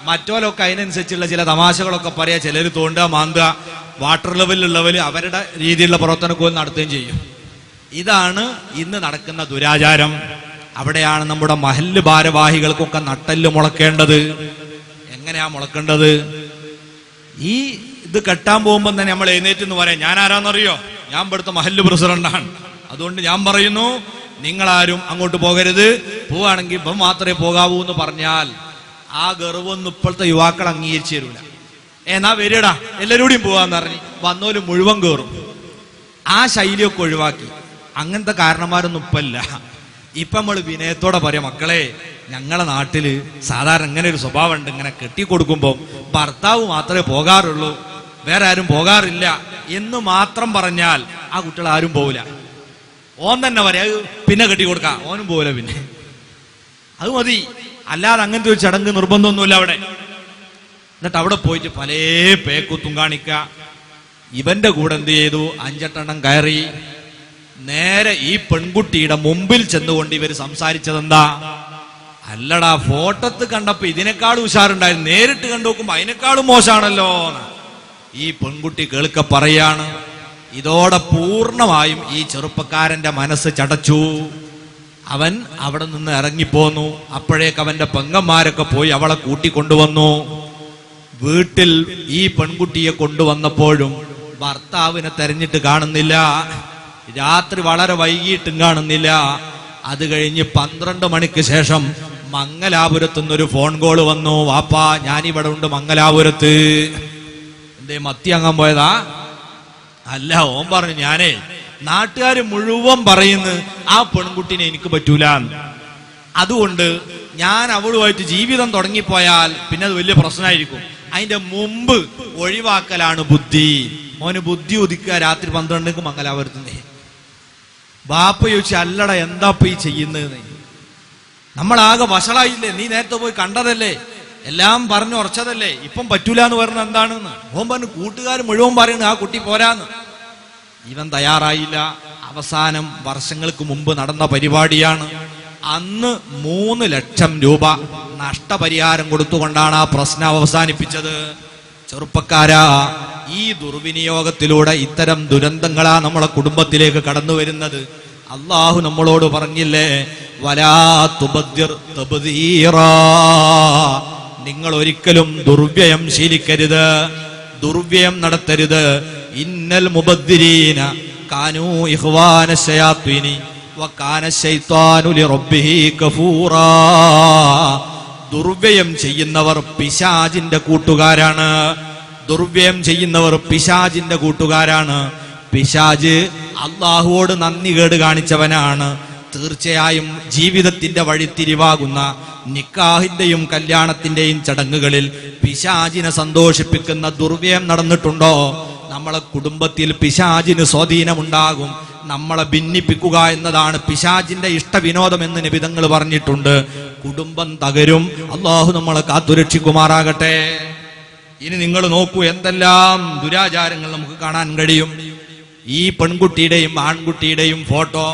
A: മറ്റോലൊക്കെ അതിനനുസരിച്ചുള്ള ചില തമാശകളൊക്കെ പറയാ, ചിലർ തോണ്ടുക മാന്തുക, വാട്ടർ ലെവലിലുള്ളവർ അവരുടെ രീതിയിലുള്ള പ്രവർത്തനമൊക്കെ നടത്തുകയും ചെയ്യും. ഇതാണ് ഇന്ന് നടക്കുന്ന ദുരാചാരം. അവിടെയാണ് നമ്മുടെ മഹല്ല് ഭാരവാഹികൾക്കൊക്കെ നട്ടെല്ല് മുളക്കേണ്ടത്. എങ്ങനെയാ മുളക്കേണ്ടത്? ഈ ഇത് കെട്ടാൻ പോകുമ്പോൾ തന്നെ നമ്മൾ എഴുന്നേറ്റ് എന്ന് പറയാം, ഞാൻ ആരാന്നറിയോ, ഞാൻ ഇവിടുത്തെ മഹല്ല് പ്രസിഡന്റാണ്, അതുകൊണ്ട് ഞാൻ പറയുന്നു നിങ്ങളാരും അങ്ങോട്ട് പോകരുത്, പോവുകയാണെങ്കിൽ ഇപ്പം മാത്രമേ പോകാവൂ എന്ന് പറഞ്ഞാൽ ആ ഗർവൊന്നും ഇപ്പോഴത്തെ യുവാക്കൾ അംഗീകരിച്ചു തരൂല. എന്നാ വരിടാ എല്ലാവരോടെയും പോവാന്ന് പറഞ്ഞ് വന്നോലും മുഴുവൻ കയറും. ആ ശൈലിയൊക്കെ ഒഴിവാക്കി. അങ്ങനത്തെ കാരണന്മാരൊന്നും ഇപ്പല്ല. ഇപ്പൊ നമ്മൾ വിനയത്തോടെ പറയാം, മക്കളെ ഞങ്ങളെ നാട്ടില് സാധാരണ ഇങ്ങനെ ഒരു സ്വഭാവം ഉണ്ട്, ഇങ്ങനെ കെട്ടിക്കൊടുക്കുമ്പോൾ ഭർത്താവ് മാത്രമേ പോകാറുള്ളൂ, വേറെ ആരും പോകാറില്ല എന്ന് മാത്രം പറഞ്ഞാൽ ആ കുട്ടികൾ ആരും പോവില്ല. ഓൻ തന്നെ പറയാ പിന്നെ കെട്ടിക്കൊടുക്കാം, ഓനും പോവില്ല. പിന്നെ അത് മതി. അല്ലാതെ അങ്ങനത്തെ ഒരു ചടങ്ങ് നിർബന്ധമൊന്നുമില്ല അവിടെ. എന്നിട്ട് അവിടെ പോയിട്ട് പല പേക്കൂത്തും കാണിക്ക. ഇവന്റെ കൂടെ എന്ത് ചെയ്തു, 5-8 എണ്ണം കയറി നേരെ ഈ പെൺകുട്ടിയുടെ മുമ്പിൽ ചെന്നുകൊണ്ട് ഇവര് സംസാരിച്ചതെന്താ? അല്ലടാ, ഫോട്ടോത്ത് കണ്ടപ്പോ ഇതിനേക്കാളും ഉഷാറുണ്ടായിരുന്നു, നേരിട്ട് കണ്ടു നോക്കുമ്പോ അതിനേക്കാളും മോശമാണല്ലോ. ഈ പെൺകുട്ടി കേൾക്ക പറയാണ്. ഇതോടെ പൂർണ്ണമായും ഈ ചെറുപ്പക്കാരന്റെ മനസ്സ് ചടച്ചു. അവൻ അവിടെ നിന്ന് ഇറങ്ങിപ്പോന്നു. അപ്പോഴേക്ക് അവന്റെ പെങ്ങന്മാരൊക്കെ പോയി അവളെ കൂട്ടിക്കൊണ്ടുവന്നു. വീട്ടിൽ ഈ പെൺകുട്ടിയെ കൊണ്ടുവന്നപ്പോഴും ഭർത്താവിനെ തെരഞ്ഞിട്ട് കാണുന്നില്ല. രാത്രി വളരെ വൈകിട്ടും കാണുന്നില്ല. അത് കഴിഞ്ഞ് 12 മണിക്ക് ശേഷം മംഗലാപുരത്ത് നിന്നൊരു ഫോൺ കോൾ വന്നു. വാപ്പാ, ഞാനിവിടെ ഉണ്ട് മംഗലാപുരത്ത്. എന്തേ മത്തി അങ്ങാൻ പോയതാ? അല്ല, ഓൻ പറഞ്ഞു ഞാനേ നാട്ടുകാര് മുഴുവൻ പറയുന്നു ആ പെൺകുട്ടിനെ എനിക്ക് പറ്റൂല, അതുകൊണ്ട് ഞാൻ അവളുമായിട്ട് ജീവിതം തുടങ്ങിപ്പോയാൽ പിന്നെ അത് വലിയ പ്രശ്നമായിരിക്കും, അതിന്റെ മുമ്പ് ഒഴിവാക്കലാണ് ബുദ്ധി. മോന് ബുദ്ധി ഉദിക്കുക രാത്രി 12 മംഗലാപുരത്തുനിന്ന്. ബാപ്പ ചോദിച്ചു, അല്ലട എന്താപ്പ ഈ ചെയ്യുന്നത്? നമ്മളാകെ വഷളായില്ലേ? നീ നേരത്തെ പോയി കണ്ടതല്ലേ, എല്ലാം പറഞ്ഞു ഉറച്ചതല്ലേ, ഇപ്പം പറ്റൂല എന്ന് പറയുന്നത് എന്താണെന്ന്. ഓൻ പറഞ്ഞു കൂട്ടുകാർ മുഴുവൻ പറയുന്നു ആ കുട്ടി പോരാന്ന്. ഇവൻ തയ്യാറായില്ല. അവസാനം വർഷങ്ങൾക്ക് മുമ്പ് നടന്ന പരിപാടിയാണ്. അന്ന് 3 ലക്ഷം രൂപ നഷ്ടപരിഹാരം കൊടുത്തുകൊണ്ടാണ് ആ പ്രശ്നം അവസാനിപ്പിച്ചത്. ചെറുപ്പക്കാരാ, ഈ ദുർവിനിയോഗത്തിലൂടെ ഇത്തരം ദുരന്തങ്ങളാ നമ്മളെ കുടുംബത്തിലേക്ക് കടന്നു വരുന്നത്. അള്ളാഹു നമ്മളോട് പറഞ്ഞില്ലേ, വലാ തുബദ്ദിർ തബ്ദീറാ, നിങ്ങൾ ഒരിക്കലും ദുർവ്യയം ശീലിക്കരുത്, ദുർവ്യയം നടത്തരുത്. ഇന്നൽ മുബദ്ദിരീന കാനൂ ഇഖ്വാന ശയാത്വീനി വകാന ശൈത്വാനു ലിറബ്ബിഹി കഫൂറാ. ദുർവ്യയം ചെയ്യുന്നവർ പിശാചിന്റെ കൂട്ടുകാരാണ്. ദുർവ്യയം ചെയ്യുന്നവർ പിശാചിന്റെ കൂട്ടുകാരാണ്. പിശാച് അള്ളാഹുവോട് നന്ദി കേട് കാണിച്ചവനാണ്. തീർച്ചയായും ജീവിതത്തിന്റെ വഴിത്തിരിവാകുന്ന നിക്കാഹിന്റെയും കല്യാണത്തിന്റെയും ചടങ്ങുകളിൽ പിശാചിനെ സന്തോഷിപ്പിക്കുന്ന ദുർവ്യയം നടന്നിട്ടുണ്ടോ? നമ്മളെ കുടുംബത്തിൽ പിശാചിന് സ്വാധീനമുണ്ടാകും. നമ്മളെ ഭിന്നിപ്പിക്കുക എന്നതാണ് പിശാചിന്റെ ഇഷ്ടവിനോദം എന്ന് നബി തങ്ങൾ പറഞ്ഞിട്ടുണ്ട്. കുടുംബം തകരും. അള്ളാഹു നമ്മളെ കാത്തുരക്ഷിക്കുമാറാകട്ടെ. ഇനി നിങ്ങൾ നോക്കൂ, എന്തെല്ലാം ദുരാചാരങ്ങൾ നമുക്ക് കാണാൻ കഴിയും. ഈ പെൺകുട്ടിയുടെയും ആൺകുട്ടിയുടെയും ഫോട്ടോ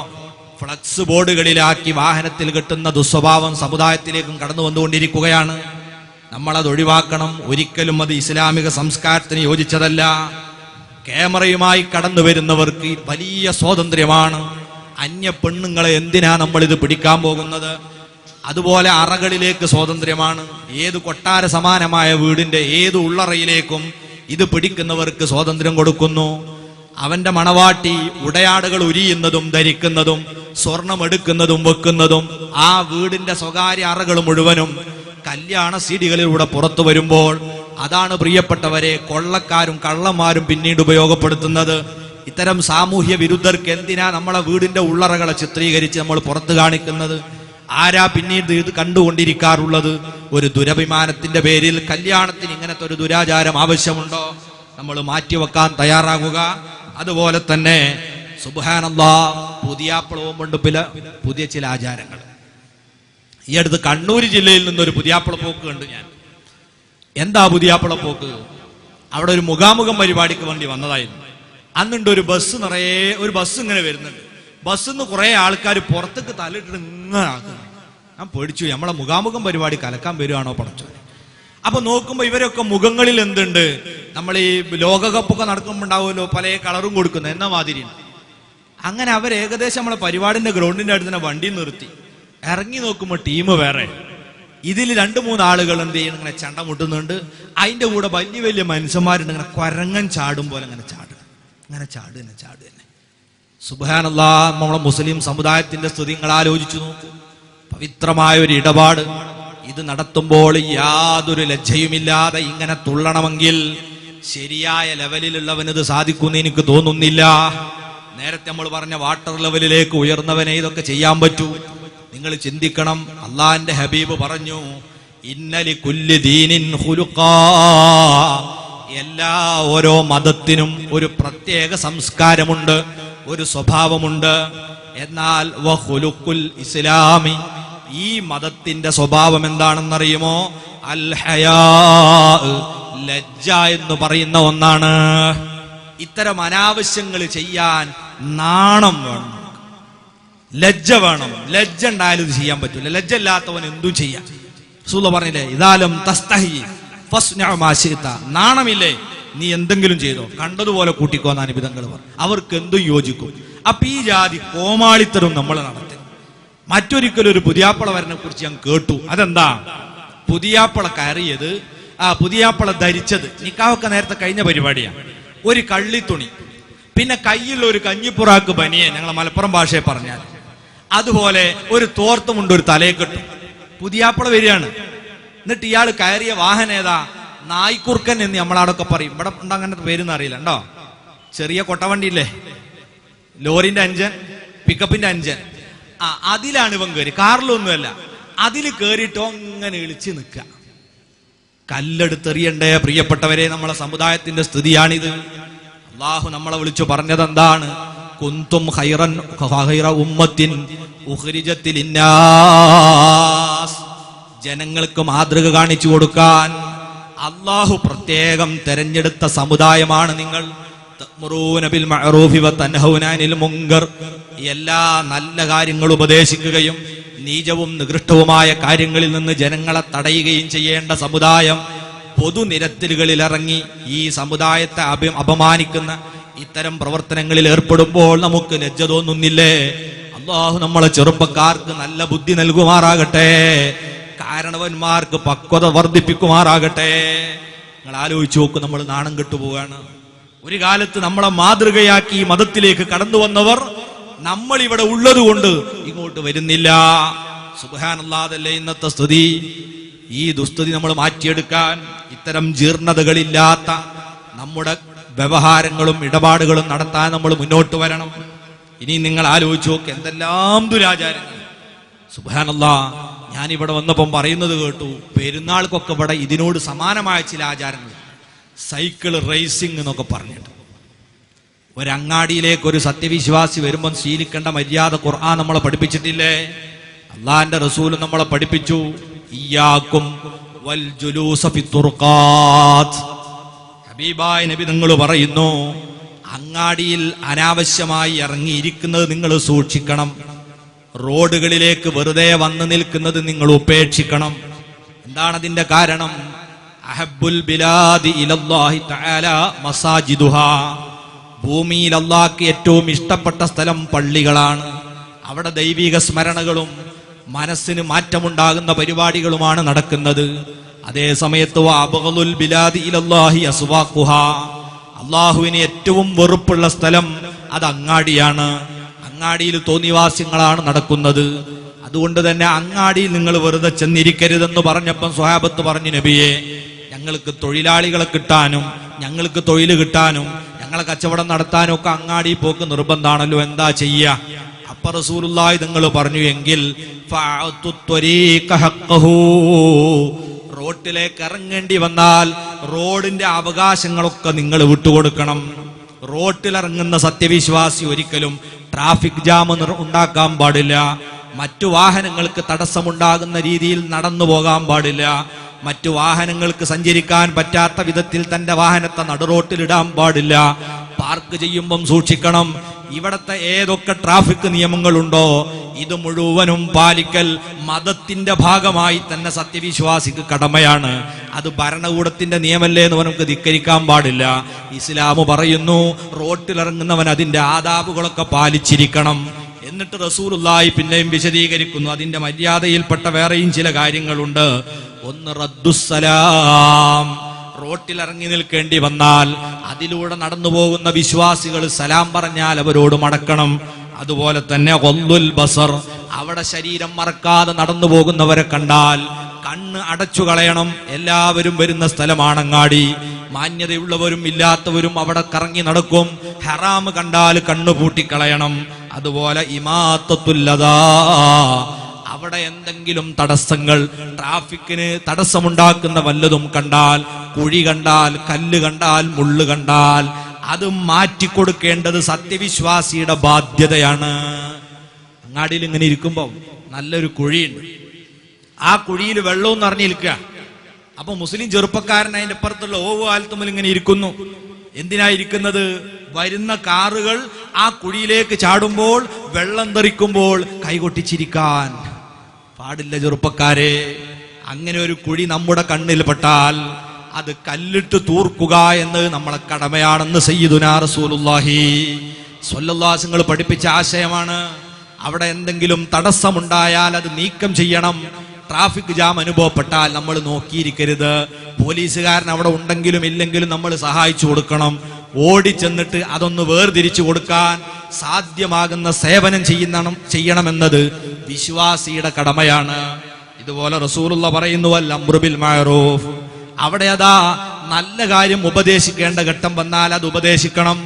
A: ഫ്ലക്സ് ബോർഡുകളിലാക്കി വാഹനത്തിൽ കെട്ടുന്ന ദുസ്വഭാവം സമുദായത്തിലേക്കും കടന്നു വന്നുകൊണ്ടിരിക്കുകയാണ്. നമ്മളത് ഒഴിവാക്കണം. ഒരിക്കലും അത് ഇസ്ലാമിക സംസ്കാരത്തിന് യോജിച്ചതല്ല. ക്യാമറയുമായി കടന്നു വരുന്നവർക്ക് വലിയ സ്വാതന്ത്ര്യമാണ്. അന്യ പെണ്ണുങ്ങളെ എന്തിനാ നമ്മളിത് പിടിക്കാൻ പോകുന്നത്? അതുപോലെ അറകളിലേക്ക് സ്വാതന്ത്ര്യമാണ്. ഏത് കൊട്ടാര സമാനമായ വീടിന്റെ ഏത് ഉള്ളറയിലേക്കും ഇത് പിടിക്കുന്നവർക്ക് സ്വാതന്ത്ര്യം കൊടുക്കുന്നു. അവന്റെ മണവാട്ടി ഉടയാടുകൾ ഉരിയുന്നതും ധരിക്കുന്നതും സ്വർണം എടുക്കുന്നതും വെക്കുന്നതും ആ വീടിന്റെ സ്വകാര്യ അറകൾ മുഴുവനും കല്യാണ സീഡികളിലൂടെ പുറത്തു വരുമ്പോൾ അതാണ് പ്രിയപ്പെട്ടവരെ കൊള്ളക്കാരും കള്ളന്മാരും പിന്നീട് ഉപയോഗപ്പെടുത്തുന്നത്. ഇത്തരം സാമൂഹ്യ വിരുദ്ധർക്ക് എന്തിനാ നമ്മളെ വീടിന്റെ ഉള്ളറകളെ ചിത്രീകരിച്ച് നമ്മൾ പുറത്തു കാണിക്കുന്നത്? ആരാ പിന്നീട് ഇത് കണ്ടുകൊണ്ടിരിക്കാറുള്ളത്? ഒരു ദുരഭിമാനത്തിന്റെ പേരിൽ കല്യാണത്തിന് ഇങ്ങനത്തെ ഒരു ദുരാചാരം ആവശ്യമുണ്ടോ? നമ്മൾ മാറ്റിവെക്കാൻ തയ്യാറാകുക. അതുപോലെ തന്നെ സുബ്ഹാനല്ലാഹ്, പുതിയാപ്പളവും കൊണ്ട് പുതിയ ചില ആചാരങ്ങൾ. ഈ അടുത്ത് കണ്ണൂർ ജില്ലയിൽ നിന്നൊരു പുതിയാപ്പള പോക്ക് കണ്ടു ഞാൻ. എന്താ പുതിയാപ്പള പോക്ക്? അവിടെ ഒരു മുഖാമുഖം പരിപാടിക്ക് വേണ്ടി വന്നതായിരുന്നു. അന്നുണ്ട് ഒരു ബസ് നിറയെ, ഒരു ബസ് ഇങ്ങനെ വരുന്നുണ്ട്. ബസ്സിൽ നിന്ന് കുറെ ആൾക്കാർ പുറത്തേക്ക് തലയിട്ടിട്ട് ഇങ്ങനെ ആക്കുന്നു. ഞാൻ പേടിച്ചു, നമ്മളെ മുഖാമുഖം പരിപാടി കലക്കാൻ വരുവാണോ പടച്ചോ. അപ്പൊ നോക്കുമ്പോ ഇവരൊക്കെ മുഖങ്ങളിൽ എന്തുണ്ട്? നമ്മൾ ഈ ലോകകപ്പൊക്കെ നടക്കുമ്പോൾ ഉണ്ടാവുമല്ലോ പല കളറും കൊടുക്കുന്നത് എന്ന മാതിരിയാണ്. അങ്ങനെ അവർ ഏകദേശം നമ്മളെ പരിപാടിന്റെ ഗ്രൗണ്ടിന്റെ അടുത്ത് തന്നെ വണ്ടി നിർത്തി ഇറങ്ങി നോക്കുമ്പോൾ ടീം വേറെ. ഇതിൽ 2-3 ആളുകൾ എന്ത് ചെയ്യണം, ഇങ്ങനെ ചണ്ട മുട്ടുന്നുണ്ട്. അതിന്റെ കൂടെ വലിയ വലിയ മനുഷ്യന്മാരുണ്ട്, ഇങ്ങനെ കൊരങ്ങൻ ചാടും പോലെ ഇങ്ങനെ ചാടുക, ഇങ്ങനെ ചാട് തന്നെ. സുബ്ഹാനല്ലാഹ്, നമ്മളെ മുസ്ലിം സമുദായത്തിന്റെ സ്തുതി നിങ്ങൾ ആലോചിച്ചു നോക്കൂ. പവിത്രമായ ഒരു ഇടപാട് ഇത് നടത്തുമ്പോൾ യാതൊരു ലജ്ജയുമില്ലാതെ ഇങ്ങനെ തുള്ളണമെങ്കിൽ ശരിയായ ലെവലിലുള്ളവന് ഇത് സാധിക്കുമെന്ന് എനിക്ക് തോന്നുന്നില്ല. നേരത്തെ നമ്മൾ പറഞ്ഞ വാട്ടർ ലെവലിലേക്ക് ഉയർന്നവനെ ഇതൊക്കെ ചെയ്യാൻ പറ്റൂ. നിങ്ങൾ ചിന്തിക്കണം, അള്ളാന്റെ ഹബീബ് പറഞ്ഞു, ഇന്നലി കുല്ലി ദീനിൻ ഖുലുഖാ, ഓരോ മതത്തിനും ഒരു പ്രത്യേക സംസ്കാരമുണ്ട്, ഒരു സ്വഭാവമുണ്ട്. എന്നാൽ വഖുലുഖുൽ ഇസ്ലാമി, ഈ മതത്തിന്റെ സ്വഭാവം എന്താണെന്നറിയുമോ? അൽ ഹയാ, ലജ്ജ എന്ന് പറയുന്ന ഒന്നാണ്. ഇത്തരം അനാവശ്യങ്ങൾ ചെയ്യാൻ നാണം വേണം, ലജ്ജ വേണം. ലജ്ജ ഉണ്ടായാലും ഇത് ചെയ്യാൻ പറ്റൂല. ലജ്ജ ഇല്ലാത്തവൻ എന്തും ചെയ്യാം. റസൂലുള്ളാഹി പറഞ്ഞില്ലേ, ഇദാലം തസ്തഹി ഫസ്ന മാ ശിഅത, നാണമില്ലേ നീ എന്തെങ്കിലും ചെയ്തോ, കണ്ടതുപോലെ കൂട്ടിക്കോ എന്നാണ് നബി തങ്ങൾ പറഞ്ഞു. അവർക്ക് എന്തും യോജിക്കും. അപ്പൊ ഈ ജാതി കോമാളിത്തരം നമ്മൾ നടത്തി. മറ്റൊരിക്കലും ഒരു പുതിയാപ്പള വരനെ കുറിച്ച് ഞാൻ കേട്ടു. അതെന്താ? പുതിയാപ്പള കയറിയത്, പുതിയാപ്പള ധരിച്ചത്, നിക്കാഹൊക്കെ നേരത്തെ കഴിഞ്ഞ പരിപാടിയാണ്, ഒരു കള്ളിത്തുണി, പിന്നെ കയ്യിൽ ഒരു കഞ്ഞിപ്പുറാക്ക് ബനിയൻ, ഞങ്ങളെ മലപ്പുറം ഭാഷയെ പറഞ്ഞാൽ അതുപോലെ ഒരു തോർത്തുമുണ്ട്, ഒരു തലയെ കെട്ടും. പുതിയാപ്പള വരികയാണ്. എന്നിട്ട് ഇയാൾ കയറിയ വാഹനം ഏതാ? നായ്ക്കുർക്കൻ എന്ന് നമ്മളാടൊക്കെ പറയും. ഇവിടെ ഉണ്ടോ അങ്ങനത്തെ പേരെന്ന് അറിയില്ല. ഉണ്ടോ? ചെറിയ കൊട്ടവണ്ടിയില്ലേ, ലോറിന്റെ അഞ്ചൻ, പിക്കപ്പിന്റെ അഞ്ചൻ, അതിലാണ് ഇവൻ കയറി. കാറിലൊന്നുമല്ല, അതിൽ കയറിയിട്ടോ ഇങ്ങനെ ഇളിച്ച് നിൽക്കുക. കല്ലെടുത്തെറിയണ്ടേ പ്രിയപ്പെട്ടവരെ? നമ്മളെ സമുദായത്തിന്റെ സ്ഥിതിയാണിത്. അല്ലാഹു നമ്മളെ വിളിച്ചു പറഞ്ഞത് എന്താണ്? കുന്തും ഖൈറ ഉമ്മത്തിൻ ഉഖ്രിജത് ലിന്നാസ്, ജനങ്ങൾക്ക് മാതൃക കാണിച്ചു കൊടുക്കാൻ അല്ലാഹു പ്രത്യേകം തെരഞ്ഞെടുത്ത സമുദായമാണ് നിങ്ങൾ. തഅ്മുറൂന ബിൽ മഅറൂഫി വതൻഹൗന അനിൽ മുൻകർ, എല്ലാ നല്ല കാര്യങ്ങൾ ഉപദേശിക്കുകയും നീചവും നികൃഷ്ടവുമായ കാര്യങ്ങളിൽ നിന്ന് ജനങ്ങളെ തടയുകയും ചെയ്യേണ്ട സമുദായം പൊതുനിരത്തിലുകളിൽ ഇറങ്ങി ഈ സമുദായത്തെ അപമാനിക്കുന്ന ഇത്തരം പ്രവർത്തനങ്ങളിൽ ഏർപ്പെടുമ്പോൾ നമുക്ക് ലജ്ജ തോന്നുന്നില്ലേ? അല്ലാഹു നമ്മളെ ചെറുപ്പക്കാർക്ക് നല്ല ബുദ്ധി നൽകുമാറാകട്ടെ, കാരണവന്മാർക്ക് പക്വത വർദ്ധിപ്പിക്കുമാറാകട്ടെ. നിങ്ങൾ ആലോചിച്ച് നോക്ക്, നമ്മൾ നാണം കെട്ടുപോവാണ്. ഒരു കാലത്ത് നമ്മളെ മാതൃകയാക്കി ഈ മതത്തിലേക്ക് കടന്നു വന്നവർ നമ്മൾ ഇവിടെ ഉള്ളത് കൊണ്ട് ഇങ്ങോട്ട് വരുന്നില്ല. സുബ്ഹാനല്ലാഹ്, അതല്ലേ ഇന്നത്തെ സ്ഥിതി. ഈ ദുസ്ഥിതി നമ്മൾ മാറ്റിയെടുക്കാൻ ഇത്തരം ജീർണതകളില്ലാത്ത നമ്മുടെ വ്യവഹാരങ്ങളും ഇടപാടുകളും നടത്താൻ നമ്മൾ മുന്നോട്ട് വരണം. ഇനി നിങ്ങൾ ആലോചിച്ച് നോക്ക്, എന്തെല്ലാം ദുരാചാരങ്ങൾ. സുബ്ഹാനല്ലാഹ്, ഞാനിവിടെ വന്നപ്പം പറയുന്നത് കേട്ടു, പെരുന്നാൾക്കൊക്കെ ഇവിടെ ഇതിനോട് സമാനമായ ചില ആചാരങ്ങൾ, സൈക്കിൾ റേസിംഗ് എന്നൊക്കെ പറഞ്ഞിട്ട്. ഒരങ്ങാടിയിലേക്ക് ഒരു സത്യവിശ്വാസി വരുമ്പം ശീലിക്കേണ്ട മര്യാദ ഖുർആൻ നമ്മളെ പഠിപ്പിച്ചിട്ടില്ലേ? അള്ളാന്റെ റസൂൽ നമ്മളെ പഠിപ്പിച്ചു, ഇയ്യാക്കും വൽ ജുലൂസ ഫി തുർഖാത്ത്. ഹബീബായ നബി നിങ്ങൾ പറയുന്നു, അങ്ങാടിയിൽ അനാവശ്യമായി ഇറങ്ങിയിരിക്കുന്നത് നിങ്ങൾ സൂക്ഷിക്കണം, റോഡുകളിലേക്ക് വെറുതെ വന്നു നിൽക്കുന്നത് നിങ്ങൾ ഉപേക്ഷിക്കണം. എന്താണ് അതിന്റെ കാരണം? അഹബ്ബുൽ ബിലാദി ഇലല്ലാഹി തആല മസാജിദുഹാ, ഭൂമിയിൽ അല്ലാഹ്ക്ക് ഏറ്റവും ഇഷ്ടപ്പെട്ട സ്ഥലം പള്ളികളാണ്. അവിടെ ദൈവിക സ്മരണകളും മനസ്സിന് മാറ്റമുണ്ടാകുന്ന പരിപാടികളുമാണ് നടക്കുന്നത്. അതേ സമയത്ത് വഅബ്ഗളുൽ ബിലാദി ഇലല്ലാഹി അസ്വാഖുഹാ, അല്ലാഹുവിന് ഏറ്റവും വെറുപ്പുള്ള സ്ഥലം അത് അങ്ങാടിയാണ്. അങ്ങാടിയിൽ തോന്നിവാസ്യങ്ങളാണ് നടക്കുന്നത്. അതുകൊണ്ട് തന്നെ അങ്ങാടിയിൽ നിങ്ങൾ വെറുതെ ചെന്നിരിക്കരുതെന്ന് പറഞ്ഞപ്പം സ്വഹാബത്ത് പറഞ്ഞു, നബിയെ, ഞങ്ങൾക്ക് തൊഴിലാളികളെ കിട്ടാനും ഞങ്ങൾക്ക് തൊഴിൽ കിട്ടാനും ഞങ്ങളെ കച്ചവടം നടത്താനും ഒക്കെ അങ്ങാടി പോക്ക് നിർബന്ധമാണല്ലോ, എന്താ ചെയ്യാ? അപ്പൊ റസൂലുള്ളാഹി നിങ്ങൾ പറഞ്ഞു, എങ്കിൽ റോട്ടിലേക്ക് ഇറങ്ങേണ്ടി വന്നാൽ റോഡിന്റെ അവകാശങ്ങളൊക്കെ നിങ്ങൾ വിട്ടുകൊടുക്കണം. റോട്ടിലിറങ്ങുന്ന സത്യവിശ്വാസി ഒരിക്കലും ട്രാഫിക് ജാം ഉണ്ടാക്കാൻ പാടില്ല, മറ്റു വാഹനങ്ങൾക്ക് തടസ്സമുണ്ടാകുന്ന രീതിയിൽ നടന്നു പോകാൻ പാടില്ല, മറ്റു വാഹനങ്ങൾക്ക് സഞ്ചരിക്കാൻ പറ്റാത്ത വിധത്തിൽ തന്റെ വാഹനത്തെ നടുറോട്ടിലിടാൻ പാടില്ല. പാർക്ക് ചെയ്യുമ്പം സൂക്ഷിക്കണം, ഇവിടത്തെ ഏതൊക്കെ ട്രാഫിക് നിയമങ്ങളുണ്ടോ ഇത് മുഴുവനും പാലിക്കൽ മതത്തിന്റെ ഭാഗമായി തന്നെ സത്യവിശ്വാസിക്ക് കടമയാണ്. അത് ഭരണകൂടത്തിന്റെ നിയമല്ലേ എന്ന് നമുക്ക് ധിക്കരിക്കാൻ പാടില്ല. ഇസ്ലാം പറയുന്നു റോട്ടിലിറങ്ങുന്നവൻ അതിന്റെ ആദാബുകളൊക്കെ പാലിച്ചിരിക്കണം. എന്നിട്ട് റസൂലുള്ളാഹി പിന്നെയും വിശദീകരിക്കുന്നു അതിന്റെ മര്യാദയിൽപ്പെട്ട വേറെയും ചില കാര്യങ്ങളുണ്ട്. ഒന്ന് റദ്ദുസ്സലാം, റോട്ടിലിറങ്ങി നിൽക്കേണ്ടി വന്നാൽ അതിലൂടെ നടന്നു പോകുന്ന വിശ്വാസികൾ സലാം പറഞ്ഞാൽ അവരോട് മടക്കണം. അതുപോലെ തന്നെ ഗദ്ദുൽ ബസർ, അവിടെ ശരീരം മറക്കാതെ നടന്നു പോകുന്നവരെ കണ്ടാൽ കണ്ണ് അടച്ചു കളയണം. എല്ലാവരും വരുന്ന സ്ഥലമാണ് അങ്ങാടി. മാന്യതയുള്ളവരും ഇല്ലാത്തവരും അവിടെ കറങ്ങി നടക്കും. ഹറാം കണ്ടാൽ കണ്ണു പൂട്ടിക്കളയണം. അതുപോലെ ഇമാത്തത്തുല്ലദാ, അവിടെ എന്തെങ്കിലും തടസ്സങ്ങൾ, ട്രാഫിക്കിന് തടസ്സമുണ്ടാക്കുന്ന വല്ലതും കണ്ടാൽ, കുഴി കണ്ടാൽ, കല്ല് കണ്ടാൽ, മുള്ളു കണ്ടാൽ അത് മാറ്റിക്കൊടുക്കേണ്ടത് സത്യവിശ്വാസിയുടെ ബാധ്യതയാണ്. അങ്ങാടിയിൽ ഇങ്ങനെ ഇരിക്കുമ്പോ നല്ലൊരു കുഴിയുണ്ട്, ആ കുഴിയിൽ വെള്ളവും നിറഞ്ഞിരിക്കുക. അപ്പൊ മുസ്ലിം ചെറുപ്പക്കാരൻ അതിന്റെ അപ്പുറത്തുള്ള ഓവാലത്തുമ്പിൽ ഇങ്ങനെ ഇരിക്കുന്നു. എന്തിനാ ഇരിക്കുന്നത്? വരുന്ന കാറുകൾ ആ കുഴിയിലേക്ക് ചാടുമ്പോൾ, വെള്ളം തെറിക്കുമ്പോൾ കൈകൊട്ടിച്ചിരിക്കാൻ പാടില്ല ചെറുപ്പക്കാരെ. അങ്ങനെ ഒരു കുഴി നമ്മുടെ കണ്ണിൽപ്പെട്ടാൽ അത് കല്ലിട്ട് തൂർക്കുക എന്നത് നമ്മളെ കടമയാണെന്ന് സയ്യിദുനാ റസൂലുള്ളാഹി സ്വല്ലല്ലാഹു അലൈഹി വസല്ലം പഠിപ്പിച്ച ആശയമാണ്. അവിടെ എന്തെങ്കിലും തടസ്സമുണ്ടായാൽ അത് നീക്കം ചെയ്യണം. ട്രാഫിക് ജാം അനുഭവപ്പെട്ടാൽ നമ്മൾ നോക്കിയിരിക്കരുത്. പോലീസുകാരൻ അവിടെ ഉണ്ടെങ്കിലും ഇല്ലെങ്കിലും നമ്മൾ സഹായിച്ചു കൊടുക്കണം. ഓടിച്ചെന്നിട്ട് അതൊന്ന് വേർതിരിച്ചു കൊടുക്കാൻ സാധ്യമാകുന്ന സേവനം ചെയ്യണമെന്നത് വിശ്വാസിയുടെ കടമയാണ്. ഇതുപോലെ റസൂലുള്ള പറയുന്നു വൽ അംറു ബിൽ മഅറൂഫ്, അവിടെ അതാ നല്ല കാര്യം ഉപദേശിക്കേണ്ട ഘട്ടം വന്നാൽ അത് ഉപദേശിക്കണം.